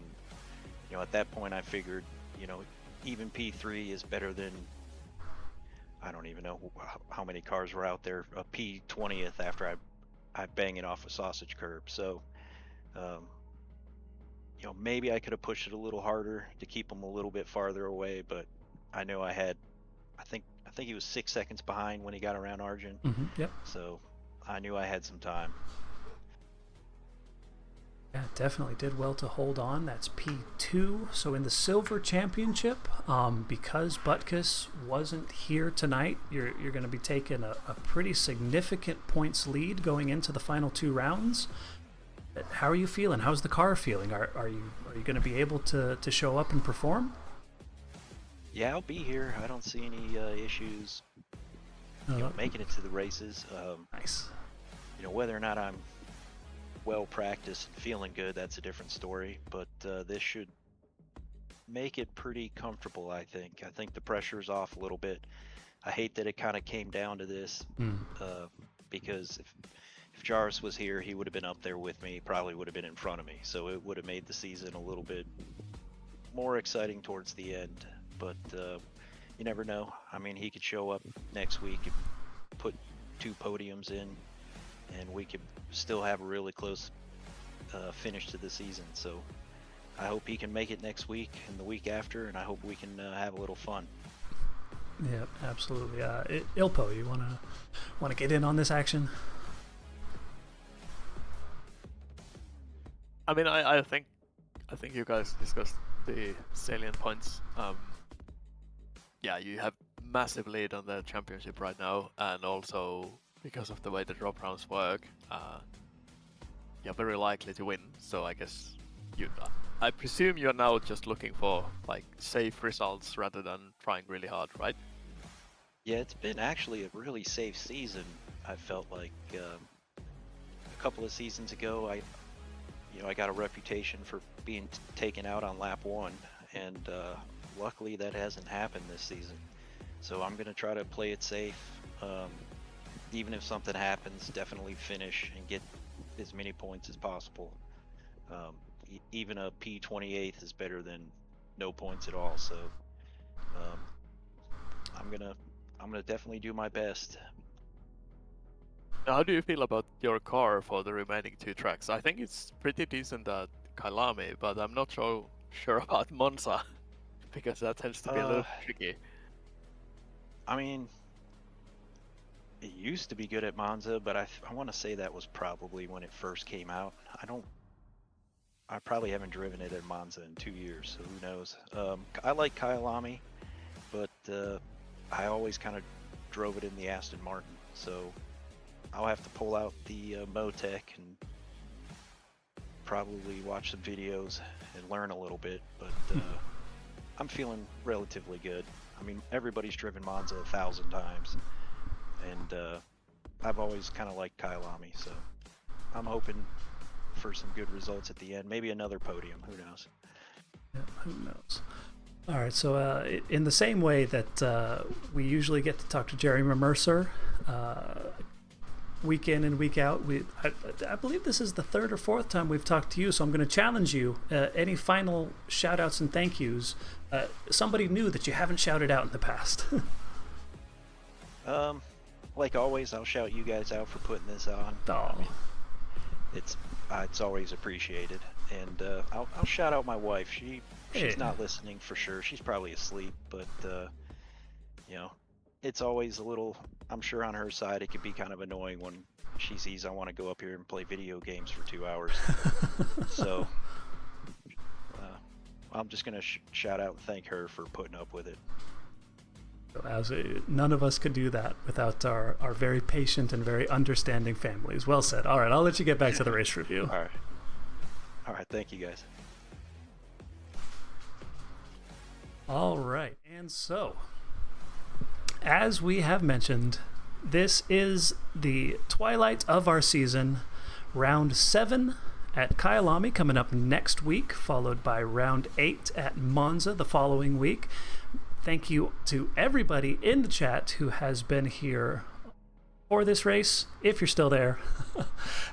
at that point I figured, even P3 is better than, I don't even know how many cars were out there, a P20th after I bang it off a sausage curb. So, maybe I could have pushed it a little harder to keep him a little bit farther away, but I know I think he was 6 seconds behind when he got around Argent. Mm-hmm, yep. So I knew I had some time. Yeah, definitely did well to hold on. That's P2. So in the Silver Championship, because Butkus wasn't here tonight, you're going to be taking a pretty significant points lead going into the final 2 rounds. How are you feeling? How's the car feeling? Are you going to be able to show up and perform? Yeah, I'll be here. I don't see any issues making it to the races. Nice. Whether or not I'm well practiced and feeling good, that's a different story, but this should make it pretty comfortable. I think the pressure's off a little bit. I hate that it kind of came down to this because if Jarvis was here, he would have been up there with me, probably would have been in front of me, so it would have made the season a little bit more exciting towards the end. But you never know. I mean, he could show up next week and put 2 podiums in, and we could still have a really close finish to the season. So I hope he can make it next week and the week after, and I hope we can have a little fun. Yeah, absolutely. Ilpo, you want to get in on this action? I mean, I think you guys discussed the salient points. Yeah, you have massive lead on the championship right now, and also because of the way the drop rounds work, you're very likely to win. So I guess I presume you're now just looking for like safe results rather than trying really hard, right? Yeah, it's been actually a really safe season. I felt like a couple of seasons ago, I got a reputation for being taken out on lap 1, and luckily that hasn't happened this season. So I'm going to try to play it safe. Even if something happens, definitely finish and get as many points as possible. Even a P28th is better than no points at all. So I'm gonna definitely do my best. How do you feel about your car for the remaining 2 tracks? I think it's pretty decent at Kailami, but I'm not so sure about Monza because that tends to be a little tricky. I mean, it used to be good at Monza, but I want to say that was probably when it first came out. I probably haven't driven it at Monza in 2 years, so who knows. I like Kailami, but I always kind of drove it in the Aston Martin, so I'll have to pull out the Motec and probably watch some videos and learn a little bit, but I'm feeling relatively good. I mean, everybody's driven Monza 1,000 times, and I've always kind of liked Kailami, so I'm hoping for some good results at the end. Maybe another podium, who knows? Yeah, who knows? All right, so in the same way that we usually get to talk to Jeremy Mercer week in and week out, I believe this is the 3rd or 4th time we've talked to you, so I'm going to challenge you. Any final shout-outs and thank yous? Somebody new that you haven't shouted out in the past. Like always, I'll shout you guys out for putting this on. Oh. I mean, it's always appreciated, and I'll shout out my wife. She's not listening for sure. She's probably asleep, but you know, it's always a little. I'm sure on her side it could be kind of annoying when she sees I want to go up here and play video games for 2 hours. So I'm just gonna shout out and thank her for putting up with it. None of us could do that without our very patient and very understanding families. Well said. All right, I'll let you get back to the race review. All right. Thank you, guys. All right, and so, as we have mentioned, this is the twilight of our season. Round 7 at Kailami coming up next week, followed by round 8 at Monza the following week. Thank you to everybody in the chat who has been here for this race, if you're still there.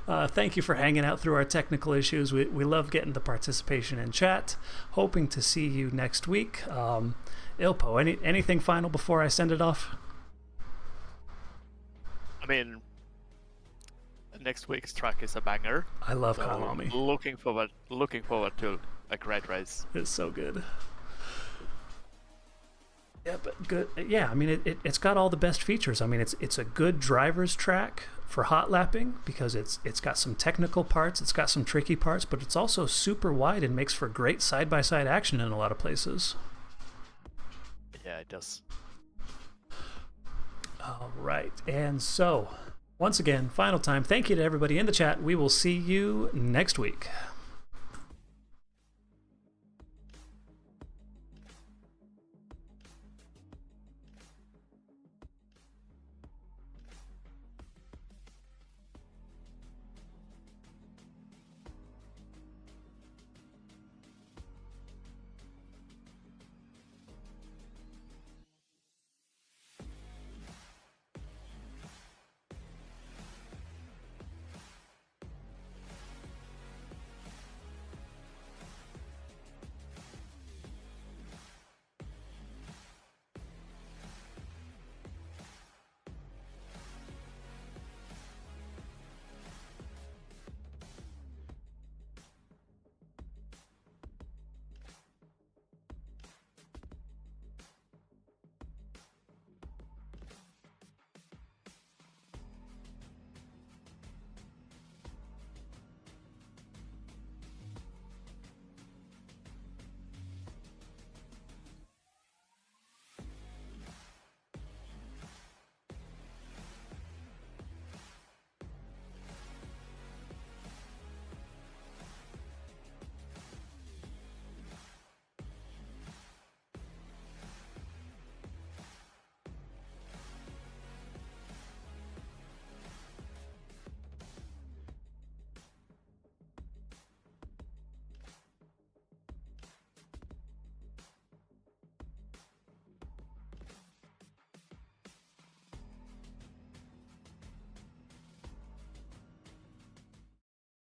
Thank you for hanging out through our technical issues. We love getting the participation in chat. Hoping to see you next week. Ilpo, anything final before I send it off? I mean, next week's track is a banger. I love Kailami. Looking forward to a great race. It's so good. Yeah, but good. Yeah, I mean, it's got all the best features. I mean, it's a good driver's track for hot lapping because it's got some technical parts, it's got some tricky parts, but it's also super wide and makes for great side-by-side action in a lot of places. Yeah, it does. All right, and so once again, final time, thank you to everybody in the chat. We will see you next week.